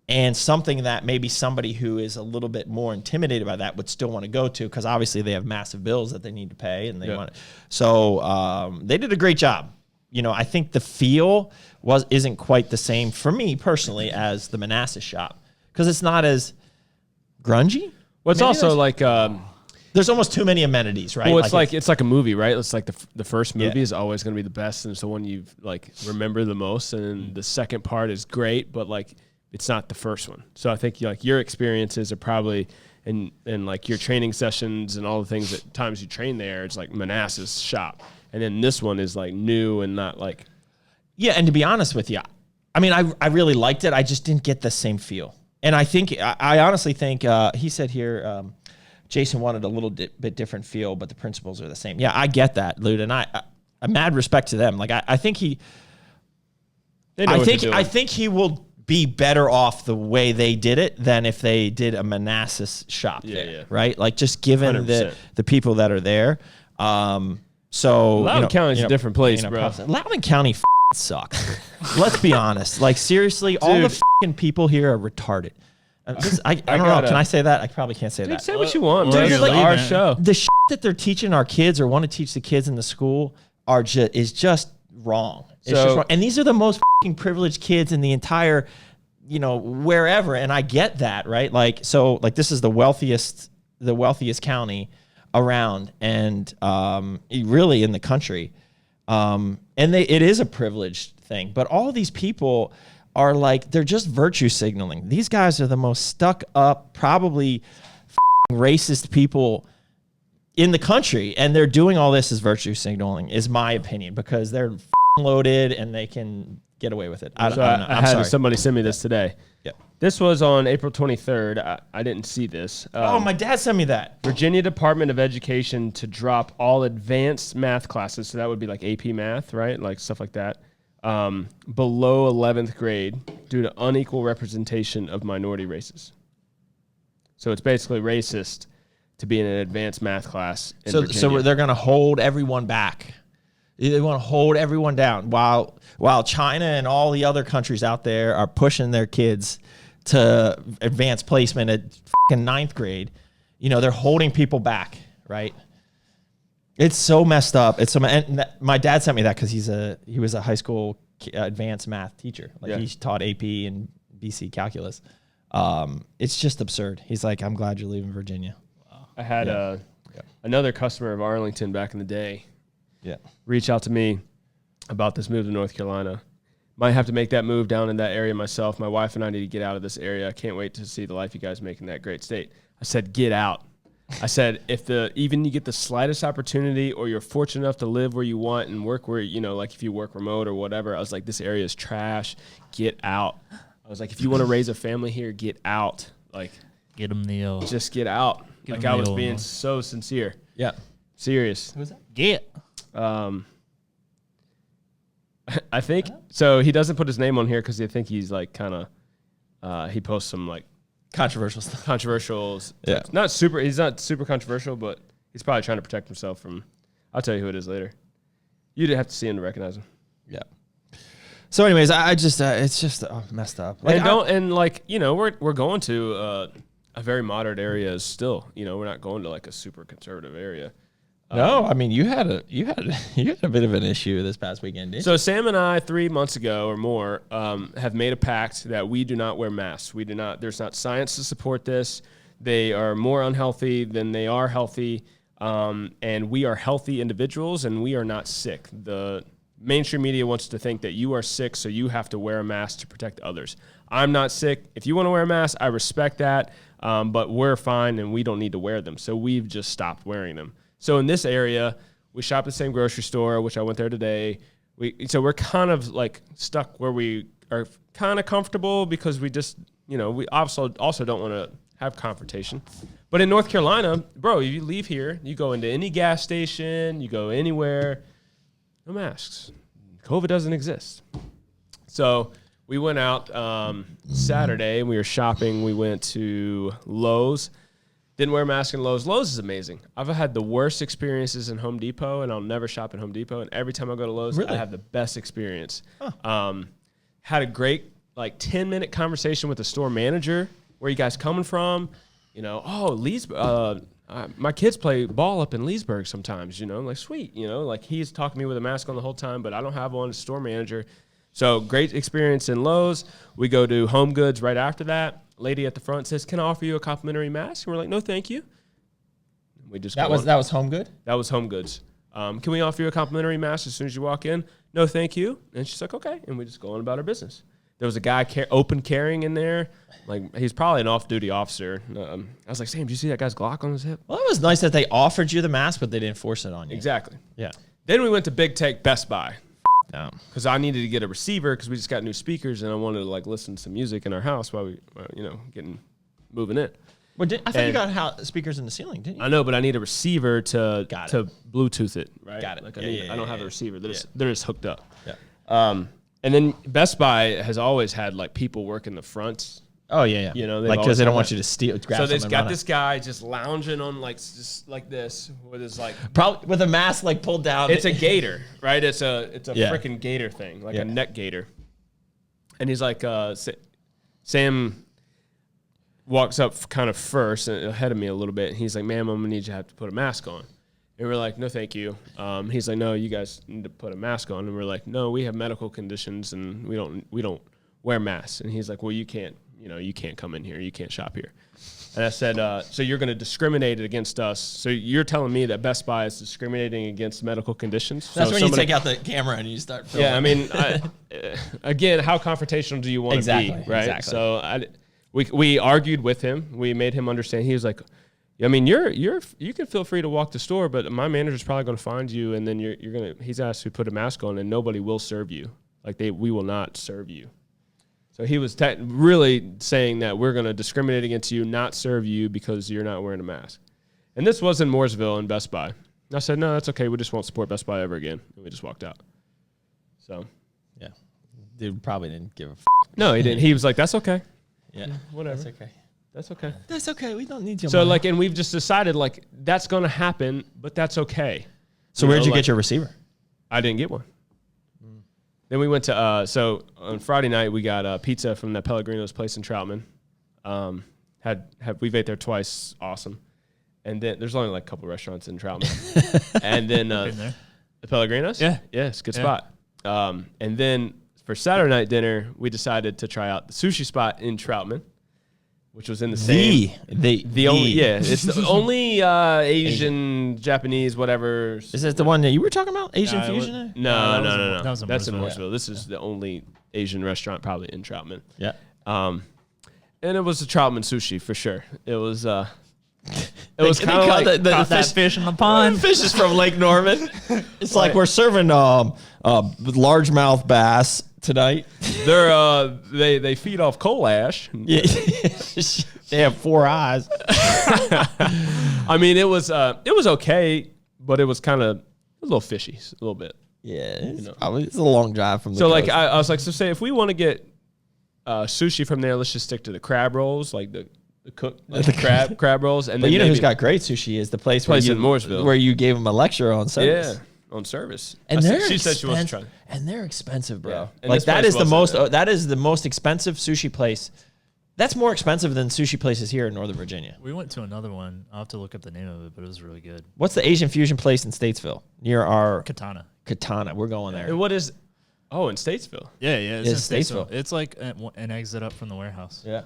and something that maybe somebody who is a little bit more intimidated by that would still want to go to, because obviously they have massive bills that they need to pay, and they want it. So they did a great job. You know, I think the feel isn't quite the same for me personally as the Manassas shop, because it's not as grungy. Well, it's also like there's almost too many amenities, right? Well, it's like a movie, right? It's like the first movie Yeah. is always going to be the best, and it's the one you like remember the most, and the second part is great, but like it's not the first one. So I think like your experiences are probably and like your training sessions and all the things that times you train there, it's like Manassas shop, and then this one is like new and not like. Yeah, and to be honest with you, I mean, I really liked it. I just didn't get the same feel. And I think, I honestly think, he said here, Jason wanted a little bit different feel, but the principles are the same. Yeah, I get that, Lude, and I mad respect to them. Like, I think I think he will be better off the way they did it than if they did a Manassas shop there, right? Like, just given the people that are there. So Loudoun County's a different place, bro. Loudoun County sucks. Let's be honest. Like, seriously, all the people here are retarded. I don't know. Can I say that? I probably can't say that. Say what you want, dude. It's like our show. The that they're teaching our kids or want to teach the kids in the school is just wrong. It's just wrong. And these are the most privileged kids in the entire, wherever. And I get that, right? Like, so like this is the wealthiest county around, and really in the country. And it is a privileged thing, but all these people are like, they're just virtue signaling. These guys are the most stuck up, probably racist people in the country. And they're doing all this as virtue signaling, is my opinion, because they're loaded and they can get away with it. I don't know. I had somebody send me this today. Yeah. This was on April 23rd. I didn't see this. My dad sent me that. Virginia Department of Education to drop all advanced math classes. So that would be like AP math, right? Like stuff like that. Below 11th grade due to unequal representation of minority races. So it's basically racist to be in an advanced math class in Virginia. So they're going to hold everyone back. They want to hold everyone down while China and all the other countries out there are pushing their kids to advanced placement at ninth grade. They're holding people back, right? It's so messed up. And my dad sent me that because he was a high school advanced math teacher. He taught AP and BC calculus. It's just absurd. He's like, I'm glad you're leaving Virginia. Wow. I had another customer of Arlington back in the day. Yeah. Reach out to me about this move to North Carolina. Might have to make that move down in that area myself. My wife and I need to get out of this area. I can't wait to see the life you guys make in that great state. I said, get out. I said, if even you get the slightest opportunity or you're fortunate enough to live where you want and work where, like if you work remote or whatever, I was like, this area is trash. Get out. I was like, if you want to raise a family here, get out. Like, get them the just get out. I was being so sincere. Yeah. Serious. Who's that? Get. I think so. He doesn't put his name on here because I think he's like kind of. He posts some like Controversial stuff. controversials. Yeah. Not super. He's not super controversial, but he's probably trying to protect himself from. I'll tell you who it is later. You'd have to see him to recognize him. Yeah. So, anyways, I just it's just messed up. Like, We're going to a very moderate area still. We're not going to like a super conservative area. No, I mean you had a bit of an issue this past weekend, didn't you? So Sam and I 3 months ago or more have made a pact that we do not wear masks. We do not. There's not science to support this. They are more unhealthy than they are healthy, and we are healthy individuals, and we are not sick. The mainstream media wants to think that you are sick, so you have to wear a mask to protect others. I'm not sick. If you want to wear a mask, I respect that, but we're fine, and we don't need to wear them. So we've just stopped wearing them. So in this area, we shop at the same grocery store, which I went there today. So we're kind of like stuck where we are kind of comfortable because we just, we also don't want to have confrontation. But in North Carolina, bro, you leave here, you go into any gas station, you go anywhere, no masks. COVID doesn't exist. So we went out Saturday and we were shopping. We went to Lowe's. Didn't wear a mask in Lowe's. Lowe's is amazing. I've had the worst experiences in Home Depot, and I'll never shop at Home Depot. And every time I go to Lowe's, I have the best experience. Huh. Had a great 10-minute conversation with the store manager. Where you guys coming from? My kids play ball up in Leesburg sometimes. Like sweet. He's talking to me with a mask on the whole time, but I don't have one. Store manager. So great experience in Lowe's. We go to Home Goods right after that. Lady at the front says, "Can I offer you a complimentary mask?" And we're like, "No, thank you." We just that was Home Good. That was Home Goods. Can we offer you a complimentary mask as soon as you walk in? No, thank you. And she's like, "Okay," and we just go on about our business. There was a guy open carrying in there, like he's probably an off-duty officer. I was like, "Sam, do you see that guy's Glock on his hip?" Well, it was nice that they offered you the mask, but they didn't force it on you. Exactly. Yeah. Then we went to Big Tech Best Buy. No. Because I needed to get a receiver because we just got new speakers and I wanted to listen to some music in our house while we, moving in. Well, I thought you got speakers in the ceiling, didn't you? I know, but I need a receiver to Bluetooth it. Right? Got it. I don't have a receiver. They're just hooked up. Yeah. And then Best Buy has always had people work in the front. Oh yeah. Because they don't want you to steal. So they've got this guy just lounging on just like this with his probably with a mask pulled down. It's a gaiter, right? It's a freaking gaiter thing, a neck gaiter. And he's like, Sam walks up kind of first ahead of me a little bit. And he's like, "Ma'am, I'm gonna need you to have to put a mask on." And we're like, "No, thank you." He's like, "No, you guys need to put a mask on." And we're like, "No, we have medical conditions and we don't wear masks." And he's like, "Well, you can't come in here. You can't shop here." And I said, "So you're going to discriminate against us. So you're telling me that Best Buy is discriminating against medical conditions?" That's when you take out the camera and you start filming. Yeah, I mean, again, how confrontational do you want to be, right? Exactly. So we argued with him. We made him understand. He was like, "I mean, you can feel free to walk the store, but my manager's probably going to find you, and then you're going to." He's asked to put a mask on, and nobody will serve you. We will not serve you. So he was really saying that we're going to discriminate against you, not serve you because you're not wearing a mask. And this was in Mooresville in Best Buy. And I said, "No, that's okay. We just won't support Best Buy ever again." And we just walked out. So, yeah. Dude probably didn't give a f***. No, he didn't. He was like, "That's okay." Yeah. Whatever. That's okay. That's okay. That's okay. We don't need you. So and we've just decided that's going to happen, but that's okay. So where'd you get your receiver? I didn't get one. Then we went to, so on Friday night, we got pizza from that Pellegrino's place in Troutman. We've ate there twice. Awesome. And then there's only a couple restaurants in Troutman. And then the Pellegrino's? Yeah, it's a good spot. And then for Saturday night dinner, we decided to try out the sushi spot in Troutman, which was in the same. It's the only Asian, Japanese, whatever. Is that the one that you were talking about? Asian fusion? No. That was in That's in Mooresville. Mooresville. This is the only Asian restaurant probably in Troutman. Yeah. And it was a Troutman sushi for sure. It was. It was kind of like the fish in the pond. The fish is from Lake Norman. It's like we're serving largemouth bass tonight. They feed off coal ash. Yeah. They have 4 eyes. I mean, it was okay, but it was kind of a little fishy, a little bit. Yeah, it's a long drive from the So coast. like I was like, so say if we want to get sushi from there, let's just stick to the crab rolls, like the cooked crab rolls. And but then you know who's maybe- got great sushi is the place in Mooresville. where you gave him a lecture on service. Yeah, on service. And She said she wants to try. And they're expensive, bro. Yeah. And Like this that place is the wasn't most. That is the most expensive sushi place. That's more expensive than sushi places here in Northern Virginia. We went to another one. I'll have to look up the name of it, but it was really good. What's the Asian fusion place in Statesville near our Katana. Katana? We're going there. And what is? Oh, in Statesville. Yeah, It's in Statesville. It's like an exit up from the warehouse. Yeah.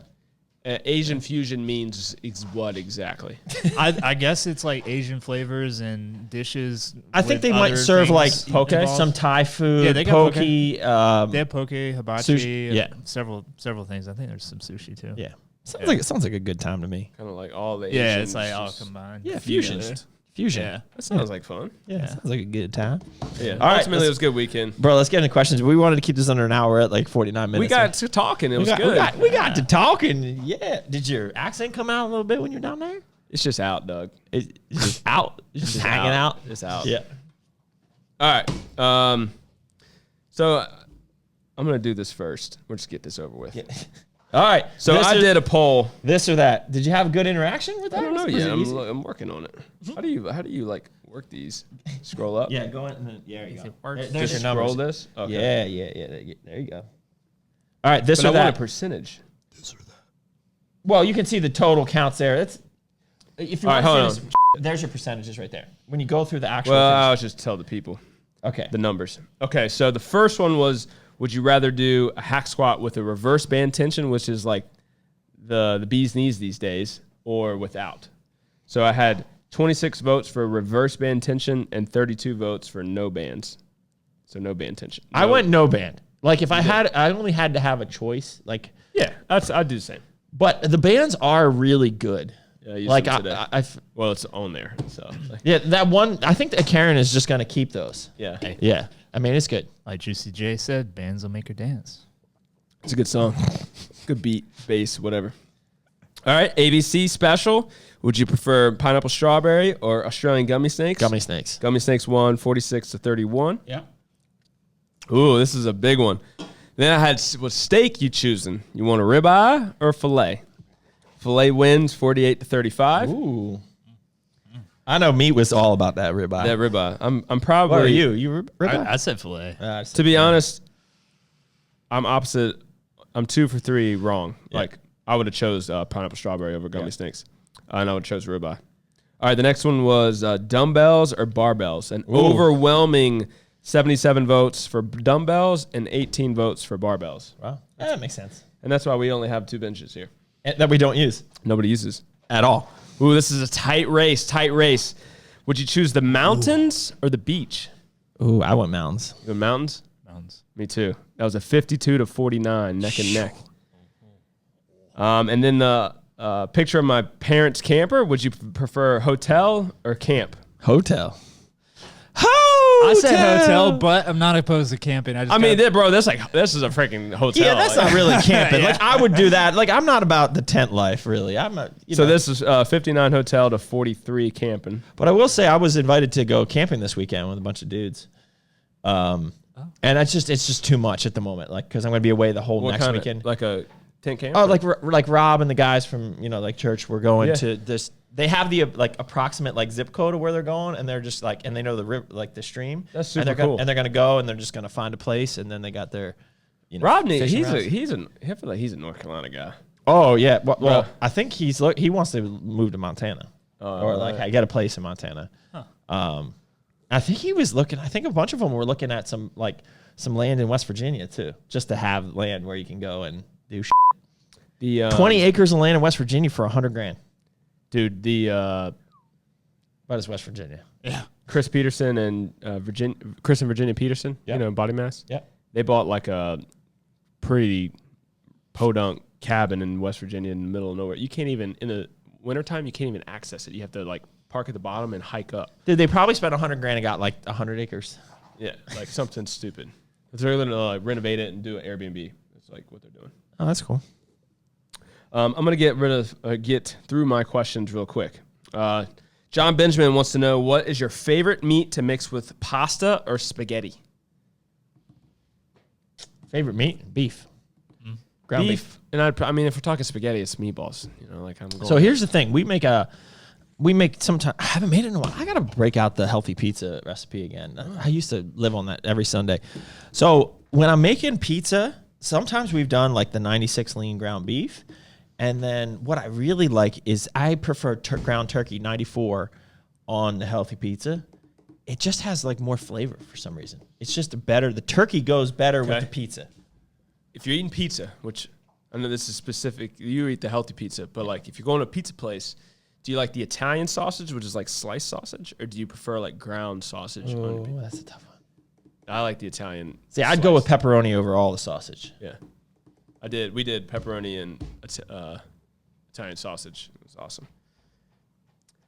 Asian fusion means what exactly? I guess it's like Asian flavors and dishes. I think with they might other serve like things poke, involved. some Thai food, Yeah, they got poke. poke. They have poke, hibachi, Sushi, and yeah. several things. I think there's some sushi too. Yeah. Sounds like a good time to me. Kind of like all the Yeah, Asian it's like all just- combined. Yeah, fusion. Fusion. Yeah. That sounds like fun. Yeah, sounds like a good time. Yeah. All right, Ultimately, it was a good weekend. Bro, let's get into questions. We wanted to keep this under an hour. We're at like 49 minutes. We got to talking. It was good. We got to talking. Yeah. Did your accent come out a little bit when you're down there? It's just out, Doug. It's just out. It's just hanging out. It's out. Yeah. All right. So I'm gonna do this first. We'll just get this over with. All right. So I did a poll. this or that. Did you have a good interaction with that? I don't know Was yet. it easy? I'm working on it. How do you like work these? Scroll up. Yeah, go in. And then, yeah, there you go. There's Just your numbers. scroll this. Okay. Yeah. There you go. All right, this But or I want that. a percentage. Well, you can see the total counts there. That's if you All right, want to hold see this, there's your percentages right there. When you go through the actual Well, I'll just tell the people things. Okay. the numbers. Okay, so the first one was: would you rather do a hack squat with a reverse band tension, which is like the bee's knees these days, or without? So I had 26 votes for reverse band tension and 32 votes for no bands. So no band tension. I went no band. Like if I only had to have a choice. Like, Yeah, I'd do the same. but the bands are really good. Yeah, I used Like them today. I It's on there. So like, yeah, that one. I think that Karen is just gonna keep those. yeah, Yeah, I mean it's good. Like Juicy J said, bands will make her dance. it's a good song. Good beat, bass, whatever. All right, ABC special. Would you prefer pineapple strawberry or Australian gummy snakes? Gummy snakes. Gummy snakes won 46-31. Yeah. Ooh, this is a big one. Then I had what steak you choosing? You want a ribeye or a filet? Filet wins 48-35. Ooh. I know meat was all about that ribeye. That ribeye. I'm probably. What are you? You ribeye? I said filet. To be honest, I'm opposite. I'm 2 for 3 wrong. Yeah. Like I would have chose pineapple strawberry over gummy snakes, and I would have chose ribeye. All right, the next one was dumbbells or barbells. An overwhelming 77 votes for dumbbells and 18 votes for barbells. Wow. That makes sense. And that's why we only have 2 benches here. That we don't use Nobody uses. at all. Ooh, this is a tight race. Would you choose the mountains or the beach? Ooh, I went mountains. The mountains? Mountains. Me too. That was a 52-49, neck and neck. And then the picture of my parents' camper. Would you prefer hotel or camp? Hotel. I said hotel, but I'm not opposed to camping. I mean, bro, this is a freaking hotel. Yeah, that's Like- not really camping. Like I would do that. Like I'm not about the tent life, really. I'm not. So this is 59 hotel to 43 camping. But I will say I was invited to go camping this weekend with a bunch of dudes. And it's just too much at the moment. Like because I'm going to be away the whole next weekend. Like a tent camp? Oh, like Rob and the guys from like church. We're going Yeah. to this. They have the approximate zip code of where they're going, and they're just and they know the river, the stream. That's super and they're cool. And they're gonna go, and they're just gonna find a place, and then they got their. Rodney, fishing rods. I feel like he's a North Carolina guy. Oh yeah, well, Well- I think he wants to move to Montana, or I get a place in Montana. I think he was looking. I think a bunch of them were looking at some land in West Virginia too, just to have land where you can go and do. The 20 acres of land in West Virginia for $100,000. dude. What is West Virginia? Yeah. Chris Peterson and Chris and Virginia Peterson, Yeah. Body Mass. Yeah. They bought like a pretty podunk cabin in West Virginia in the middle of nowhere. You can't even in the wintertime, you can't even access it. You have to park at the bottom and hike up. Dude, they probably spent $100,000 and got 100 acres. Yeah, like something stupid. They're going to renovate it and do an Airbnb. That's what they're doing. Oh, that's cool. I'm gonna get through my questions real quick. John Benjamin wants to know, what is your favorite meat to mix with pasta or spaghetti? Favorite meat? Beef. Ground beef. And I mean, if we're talking spaghetti, it's meatballs. You know, like I'm going. So here's the thing: we make sometimes. I haven't made it in a while. I gotta break out the healthy pizza recipe again. I used to live on that every Sunday. So when I'm making pizza, sometimes we've done like the 96 lean ground beef, and then what I really like is I prefer ground turkey 94 on the healthy pizza. It just has like more flavor for some reason. It's just better. The turkey goes better with the pizza. If you're eating pizza, which I know this is specific, you eat the healthy pizza, but like if you're going to a pizza place, do you like the Italian sausage, which is like sliced sausage, or do you prefer like ground sausage? Oh, that's a tough one. I like the Italian. See, I'd go with pepperoni over all the sausage. Yeah, we did pepperoni and Italian sausage. It was awesome.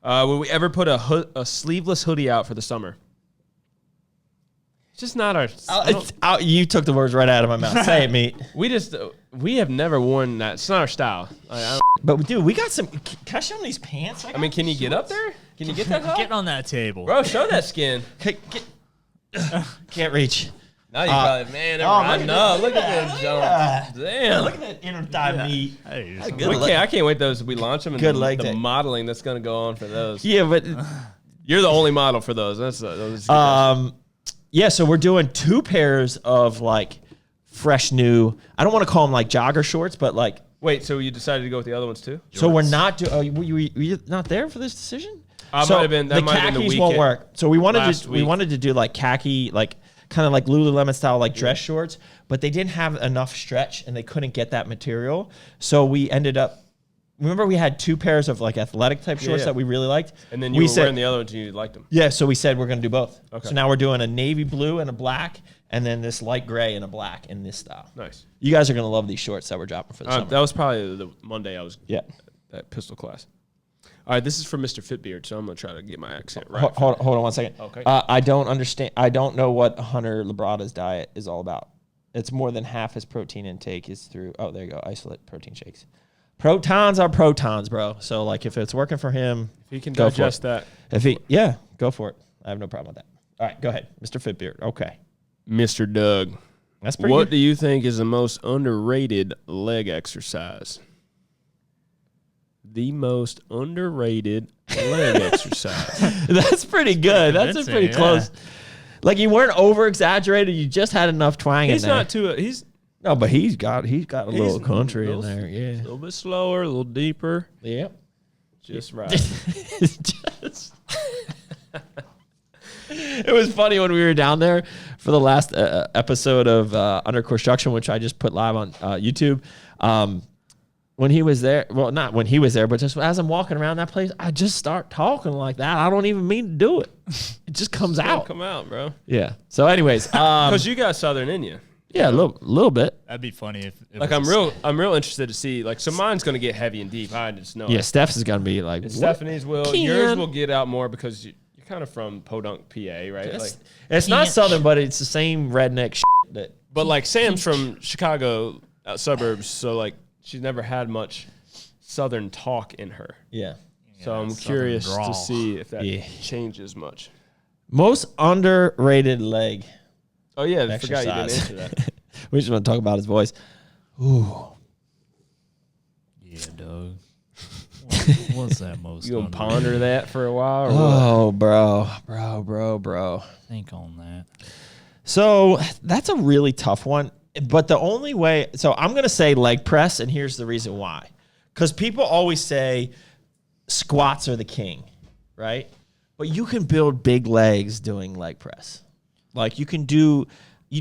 Will we ever put a sleeveless hoodie out for the summer? It's just not our. You took the words right out of my mouth. Say it, meat. We have never worn that. It's not our style. But dude, we got some. Can I show them these pants? I mean, can you get up there? Can you get that high? Get on that table. Bro, show that skin. Can't reach. Now you probably, man, look at that jump. Damn. Look at that inner thigh meat. Hey, I can't wait those we launch them and Good leg the day. modeling that's going to go on for those. Yeah, but You're the only model for those. Those yeah, so we're doing 2 pairs of like fresh new. I don't want to call them like jogger shorts, but like. Wait, so you decided to go with the other ones too? So we're not doing. Were you not there for this decision? So might have been, the khakis won't work. So we wanted to do like khaki, like kind of like Lululemon style, like dress shorts, but they didn't have enough stretch and they couldn't get that material. So we ended up. Remember, we had 2 pairs of like athletic type shorts that we really liked, and then you were wearing the other ones and you liked them. Yeah, so we said we're going to do both. Okay. So now we're doing a navy blue and a black, and then this light gray and a black in this style. Nice. You guys are going to love these shorts that we're dropping for the summer. That was probably the Monday I was at pistol class. All right, this is from Mr. Fitbeard, so I'm going to try to get my accent right. Hold on 1 second. Okay. I don't understand. I don't know what Hunter Labrada's diet is all about. It's more than half his protein intake is through, oh, there you go, isolate protein shakes. Protons are protons, bro. So, like, if it's working for him, if he can go digest for it. that. Go for it. I have no problem with that. All right, go ahead, Mr. Fitbeard. Okay. Mr. Doug. That's pretty What good. do you think is the most underrated leg exercise? The most underrated leg exercise. That's pretty good. That's a pretty close. Like, you weren't over exaggerated. You just had enough twang in there. He's not too. No, but he's got a little country in there. Yeah. A little bit slower, a little deeper. Yep. Just right. It was funny when we were down there for the last episode of Under Construction, which I just put live on YouTube. When he was there, well, not when he was there, but just as I'm walking around that place, I just start talking like that. I don't even mean to do it. It just comes out. Come out, bro. Yeah. So, anyways, because you got Southern in you. Yeah, a little bit. That'd be funny if like I'm real interested to see, like, so mine's gonna get heavy and deep. I just know. Yeah, Steph's is gonna be like Stephanie's will. Yours will get out more because you're kind of from Podunk, PA, right? Like, it's not Southern, but it's the same redneck shit that. But like Sam's from Chicago suburbs, so like she's never had much Southern talk in her. Yeah. So I'm curious to see if that changes much. Most underrated leg. Oh yeah, I forgot you didn't answer that. We just want to talk about his voice. Ooh. Yeah, Doug. What's that most? You gonna ponder that for a while? Or bro. Think on that. So that's a really tough one. But the only way, so I'm gonna say leg press, and here's the reason why. Because people always say squats are the king, right? But you can build big legs doing leg press. Like you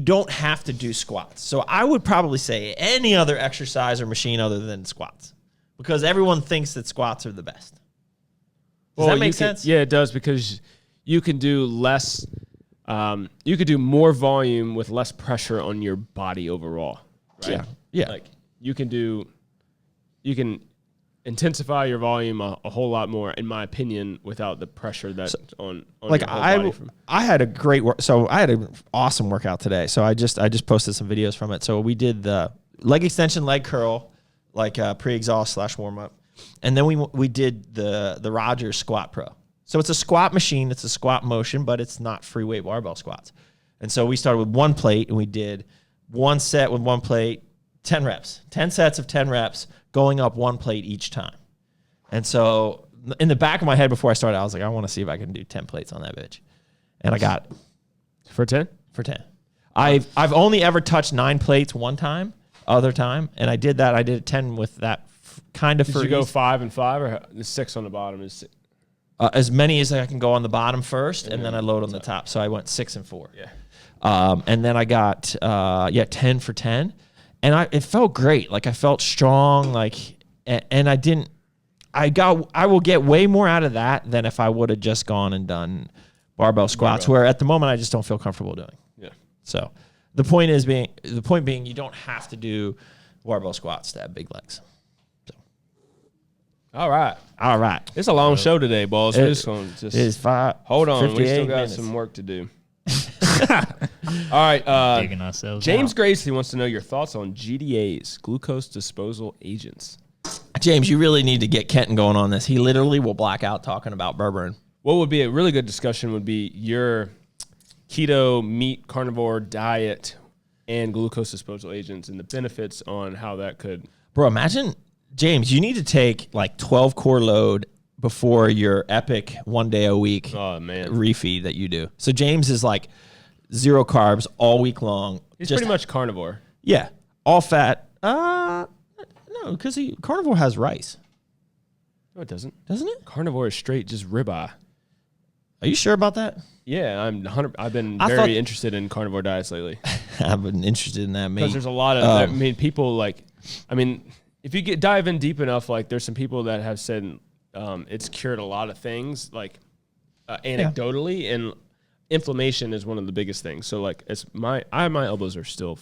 don't have to do squats. So I would probably say any other exercise or machine other than squats, because everyone thinks that squats are the best. Does that make sense? Yeah, it does, because you can do less, you could do more volume with less pressure on your body overall. Right? Yeah. Like you can intensify your volume a whole lot more, in my opinion, without the pressure that's on like your whole body. I had a great I had an awesome workout today. So I just posted some videos from it. So we did the leg extension, leg curl, like pre-exhaust / warm up, and then we did the Rogers squat pro. So it's a squat machine. It's a squat motion, but it's not free weight barbell squats. And so we started with 1 plate, and we did 1 set with 1 plate, 10 reps, 10 sets of 10 reps, going up 1 plate each time. And so in the back of my head before I started, I was like, I want to see if I can do 10 plates on that bitch. And I got it. For 10? For 10. I've only ever touched 9 plates one time, other time, and I did that. I did 10 with that kind of. Did you go 5 and 5 or the 6 on the bottom? Is as many as I can go on the bottom first, and then I load on the top. So I went 6 and 4. Yeah. And then I got 10 for 10, and it felt great. Like I felt strong. Like, and I will get way more out of that than if I would have just gone and done barbell squats, where at the moment I just don't feel comfortable doing. Yeah. So the point being you don't have to do barbell squats to have big legs. So All right. It's a long show today, boys. We're just going to It's 5. hold on. We still got minutes. some work to do. All right. Digging ourselves James out. Gracely wants to know your thoughts on GDAs, glucose disposal agents. James, you really need to get Kenton going on this. He literally will black out talking about berberine. What would be a really good discussion would be your keto, meat, carnivore diet and glucose disposal agents and the benefits on how that could. Bro, imagine, James, you need to take like 12 core load before your epic 1 day a week refeed that you do. So James is like 0 carbs all week long. He's pretty much carnivore. Yeah. All fat. No, because carnivore has rice. No, it doesn't. Doesn't it? Carnivore is straight just ribeye. Are you sure about that? Yeah, I've been very interested in carnivore diets lately. I've been interested in that, mate. Because there's a lot of, people like, if you dive in deep enough, like there's some people that have said it's cured a lot of things, like anecdotally, and inflammation is one of the biggest things. So like, my elbows are still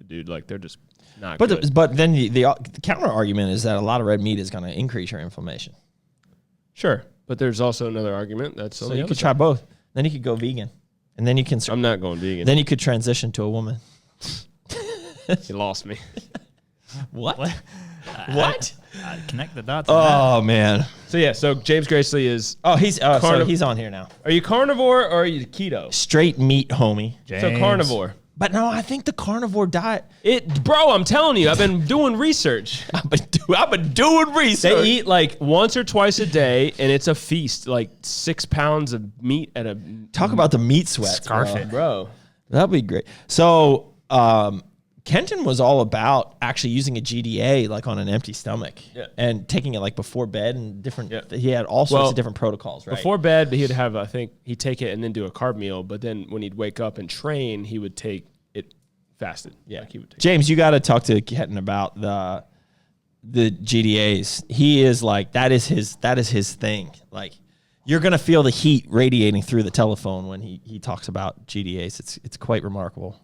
dude, like they're just not good. But then the counter argument is that a lot of red meat is going to increase your inflammation. Sure, but there's also another argument that's so you could try both. Then you could go vegan, and then you can. I'm not going vegan. Then you could transition to a woman. You lost me. What? What? Connect the dots. Oh man. So James Gracely is. He's on here now. Are you carnivore or are you keto? Straight meat, homie. James. So carnivore. But no, I think the carnivore diet. Bro, I'm telling you, I've been doing research. I've been doing research. They eat like once or twice a day, and it's a feast. Like 6 pounds of meat at a. Talk about the meat sweat. Scarf it, bro. That'd be great. So, Kenton was all about actually using a GDA like on an empty stomach and taking it like before bed and different. Yeah. He had all sorts of different protocols, right? Before bed, he'd have, I think, he'd take it and then do a carb meal. But then when he'd wake up and train, he would take it fasted. Yeah. Like he would take James, you got to talk to Kenton about the GDAs. He is like, that is his thing. Like, you're going to feel the heat radiating through the telephone when he talks about GDAs. It's quite remarkable.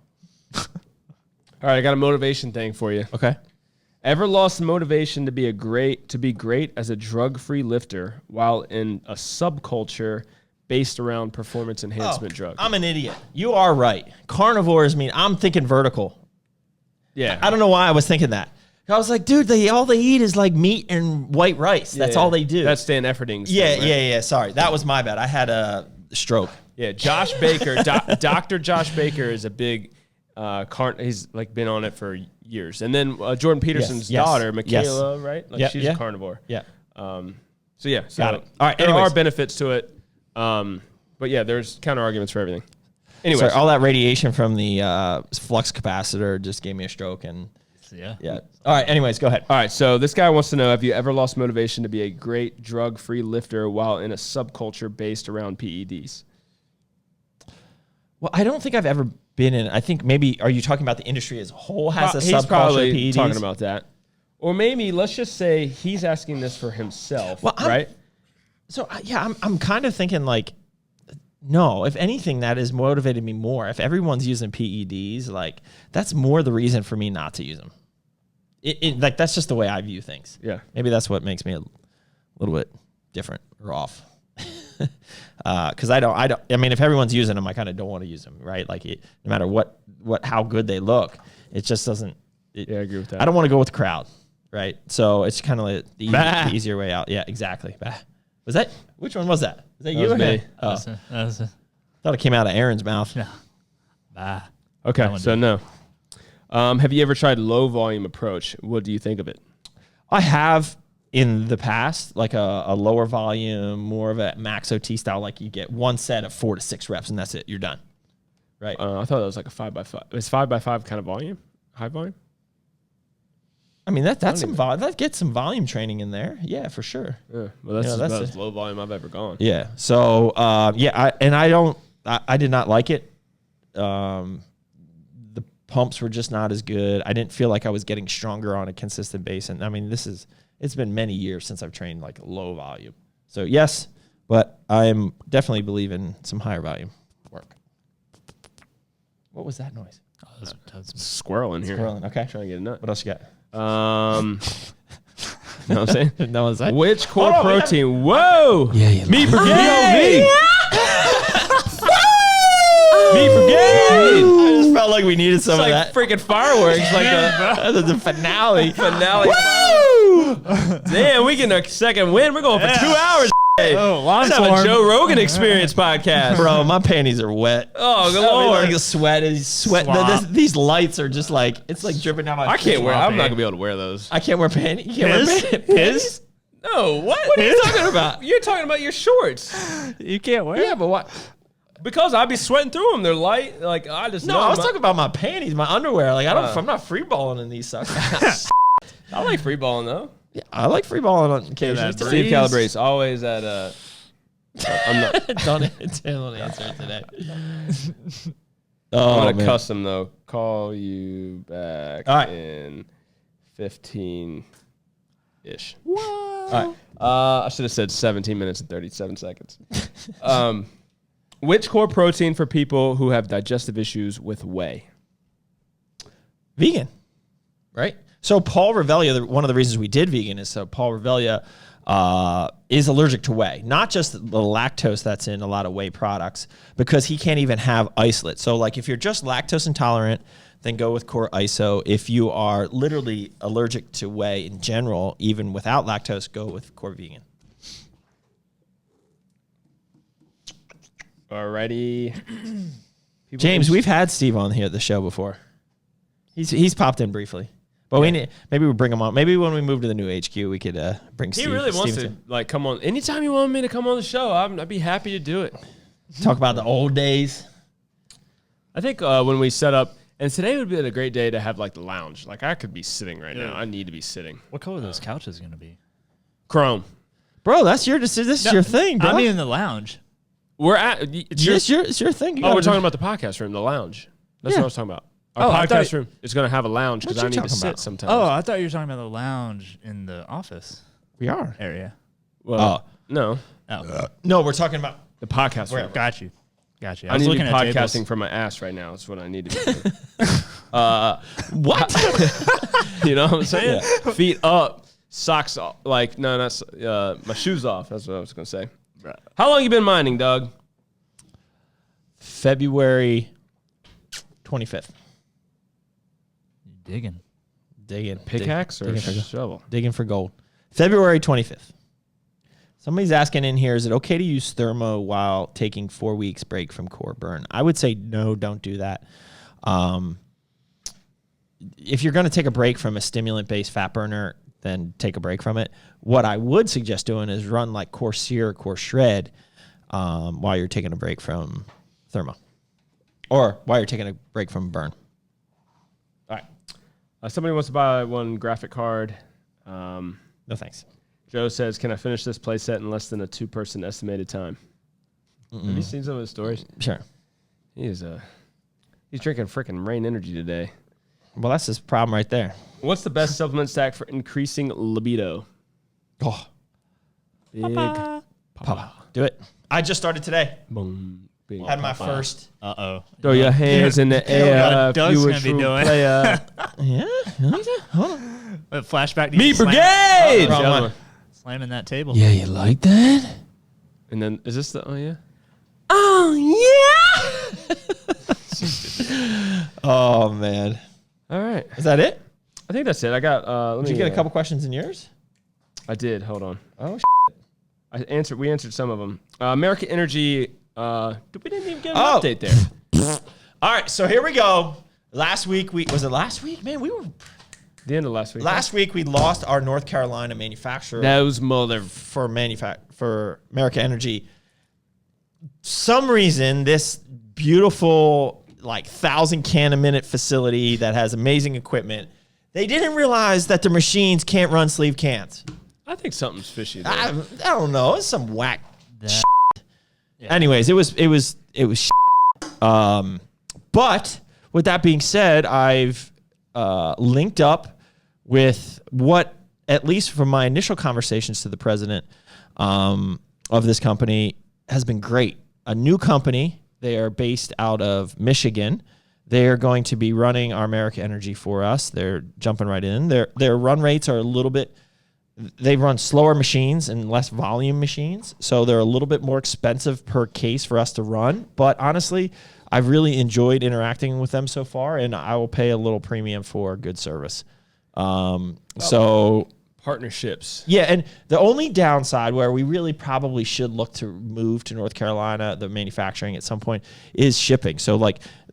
All right, I got a motivation thing for you. Okay. Ever lost motivation to be great as a drug-free lifter while in a subculture based around performance enhancement drugs? I'm an idiot. You are right. Carnivores mean I'm thinking vertical. Yeah. I don't know why I was thinking that. I was like, dude, all they eat is like meat and white rice. That's all they do. That's Stan Efferding's Yeah, thing, right? yeah. Sorry. That was my bad. I had a stroke. Yeah, Josh Baker, Dr. Josh Baker is a big he's like been on it for years. And then Jordan Peterson's daughter, Michaela, right? Like she's a carnivore. Yeah. So got it. All right. There Anyways. are benefits to it. But yeah, there's counter arguments for everything. Anyways, Sorry, all that radiation from the flux capacitor just gave me a stroke and Yeah. All right. Anyways, go ahead. all right. So this guy wants to know: have you ever lost motivation to be a great drug-free lifter while in a subculture based around PEDs? Well, I don't think I've ever been in. I think maybe are you talking about the industry as a whole has a He's subculture probably of PEDs? talking about that, or maybe let's just say he's asking this for himself, right? So I'm kind of thinking like, no. If anything, that has motivated me more. If everyone's using PEDs, like that's more the reason for me not to use them. Like that's just the way I view things. Yeah. Maybe that's what makes me a little bit different or off. Because I mean, if everyone's using them, I kind of don't want to use them, right? Like no matter how good they look, it just doesn't. Yeah, I agree with that. I don't want to go with the crowd, right? So it's kind of like the easier way out. Yeah, exactly. Was that which one was that? Was that you was or me. him? Oh, That's thought it came out of Aaron's mouth. Okay, so no. Have you ever tried low volume approach? What do you think of it? I have in the past, like a lower volume, more of a max OT style. Like you get one set of 4 to 6 reps, and that's it. You're done. Right. I thought that was like a 5x5. Is 5x5 kind of volume? High volume? I mean that's some that gets some volume training in there. Yeah, for sure. Yeah. Well, that's that's about as low volume I've ever gone. Yeah. So I did not like it. The pumps were just not as good. I didn't feel like I was getting stronger on a consistent basis. And I mean, it's been many years since I've trained like low volume. So yes, but I'm definitely believe in some higher volume work. What was that noise? Squirrel in here. Squirreling. Okay. Trying to get a nut. What else you got? You know what I'm saying? No one's like, Which core protein? Whoa! Yeah, you Meat like brigade! Meat brigade! I just felt like we needed some It's of like that. freaking fireworks, like The finale. Damn, we getting a second win. We're going for 2 hours. Oh, long Let's have a form. Joe Rogan experience podcast. Bro, my panties are wet. Oh, good I mean, lord. like the sweat is sweat. Swamp. These lights are just like it's like dripping down my. I can't wear. I'm Swampy. not gonna be able to wear those. I can't wear panties. You can't wear panties. No, what? What are you talking about? You're talking about your shorts. You can't wear. Yeah, but what? Because I'd be sweating through them. They're light. Like I just No, know I was my- talking about my panties, my underwear. Like I'm not free balling in these suckers. I like free balling though. Yeah, I like free balling on occasion. that Steve breeze. Calabrese always at I'm not. Don't answer it today. I'm Oh gonna man. custom though. Call you back All right. in 15 ish. What? All right. I should have said 17 minutes and 37 seconds. Which core protein for people who have digestive issues with whey? Vegan, right? So Paul Revelia, one of the reasons we did vegan is so Paul Revelia is allergic to whey, not just the lactose that's in a lot of whey products, because he can't even have isolate. So like if you're just lactose intolerant, then go with Core ISO. If you are literally allergic to whey in general, even without lactose, go with Core Vegan. Alrighty. James, we've had Steve on here at the show before. He's popped in briefly. But we need, maybe we'll bring him on. Maybe when we move to the new HQ, we could bring Steve. He really wants Stevenson. to like come on. Anytime you want me to come on the show, I'd be happy to do it. Talk about the old days. I think when we set up, and today would be a great day to have like the lounge. Like I could be sitting right now. I need to be sitting. What color are those couches going to be? Chrome. Bro, that's your decision. This is your thing, bro. I mean, in the lounge. We're at. it's your thing. You Oh, we're gotta talking about the podcast room, the lounge. That's Yeah. what I was talking about. Our I podcast thought- room is going to have a lounge because What I you need to talking sit about? sometimes. Oh, I thought you were talking about the lounge in the office We are. area. well, no, Oh, No, we're talking about. the podcast room. got you. Got you. I need to be at podcasting tables. from my ass right now. That's what I need to be doing. What? You know what I'm saying? Feet up, socks off. Like, no, that's my shoes off. That's what I was going to say. Right. How long you been mining, Doug? February 25th. Digging. Digging. Pickaxe or digging for, shovel? digging for gold. February 25th. Somebody's asking in here, is it okay to use Thermo while taking 4 weeks break from core burn? I would say no, don't do that. If you're going to take a break from a stimulant-based fat burner, then take a break from it. What I would suggest doing is run like core sear, core shred while you're taking a break from Thermo. Or while you're taking a break from burn. All right. Somebody wants to buy one graphic card. No thanks. Joe says, can I finish this playset in less than a 2-person estimated time? Have you seen some of his stories? Sure. He's drinking freaking Rain Energy today. Well, that's his problem right there. What's the best supplement stack for increasing libido? Oh, Big Papa. Do it. I just started today. boom. Big Had my Papa. first. Uh-oh. Throw your hands in the air. Doug's if you a gonna be true doing. player. Yeah. Hold on. Flashback to Meat you Brigade! wrong The other one. Slamming that table. Yeah, you like that? And then, is this the, oh yeah? Oh, yeah. Oh, man. All right. Is that it? I think that's it. I got, Did you get a couple questions in yours? I did. Hold on. Oh, We answered some of them. American Energy. We didn't even get an update there. All right, so here we go. Last week, was it last week? Man, we were... The end of last week. Last week, we lost our North Carolina manufacturer. Those mother... For America Energy. Some reason, this beautiful, 1,000-can-a-minute facility that has amazing equipment, they didn't realize that the machines can't run sleeve cans. I think something's fishy there. I don't know. It's some whack shit. Yeah. Anyways, it was shit. But with that being said, I've linked up with what, at least from my initial conversations to the president of this company, has been great. A new company. They are based out of Michigan. They are going to be running our America Energy for us. They're jumping right in. Their run rates are a little bit... They run slower machines and less volume machines, so they're a little bit more expensive per case for us to run. But honestly, I've really enjoyed interacting with them so far, and I will pay a little premium for good service. So partnerships. Yeah, and the only downside where we really probably should look to move to North Carolina, the manufacturing at some point, is shipping. So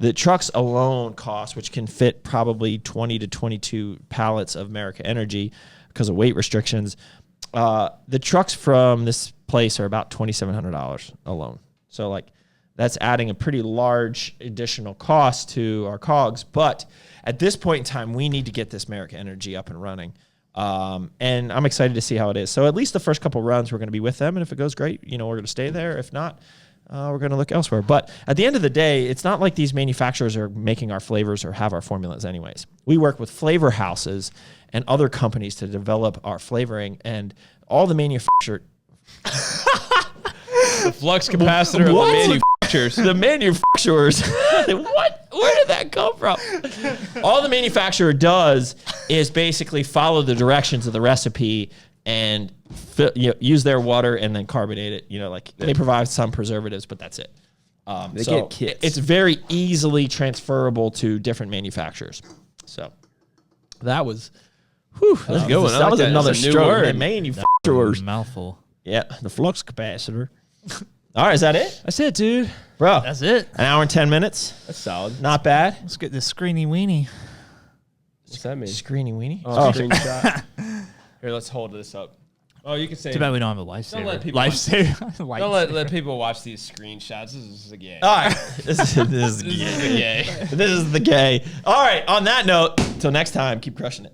the trucks alone cost, which can fit probably 20 to 22 pallets of America Energy, because of weight restrictions, the trucks from this place are about $2,700 alone. So that's adding a pretty large additional cost to our COGS. But at this point in time, we need to get this America Energy up and running. And I'm excited to see how it is. So at least the first couple runs, we're going to be with them. And if it goes great, we're going to stay there. If not, we're going to look elsewhere. But at the end of the day, it's not like these manufacturers are making our flavors or have our formulas anyways. We work with flavor houses and other companies to develop our flavoring, and all the manufacturer... The flux capacitor of the manufacturers. The manufacturers. What? Where did that come from? All the manufacturer does is basically follow the directions of the recipe and use their water and then carbonate it. They provide some preservatives, but that's it. They get kits. It's very easily transferable to different manufacturers. So that was... Whew, that was another stroke. word. Manufacturers. Mouthful. Yeah, the flux capacitor. All right, is that it? That's it, dude. Bro, That's it. an hour and 10 minutes. That's solid. Not bad. Let's get this screeny weenie. What's that mean? Screeny weenie. Screenshot. Here, let's hold this up. Oh, you can say. Too bad we don't have a lifesaver. Don't let people Lifesaver. Don't let people watch these screenshots. This is a gay. All right. This is gay. This is the gay. All right, on that note, till next time, keep crushing it.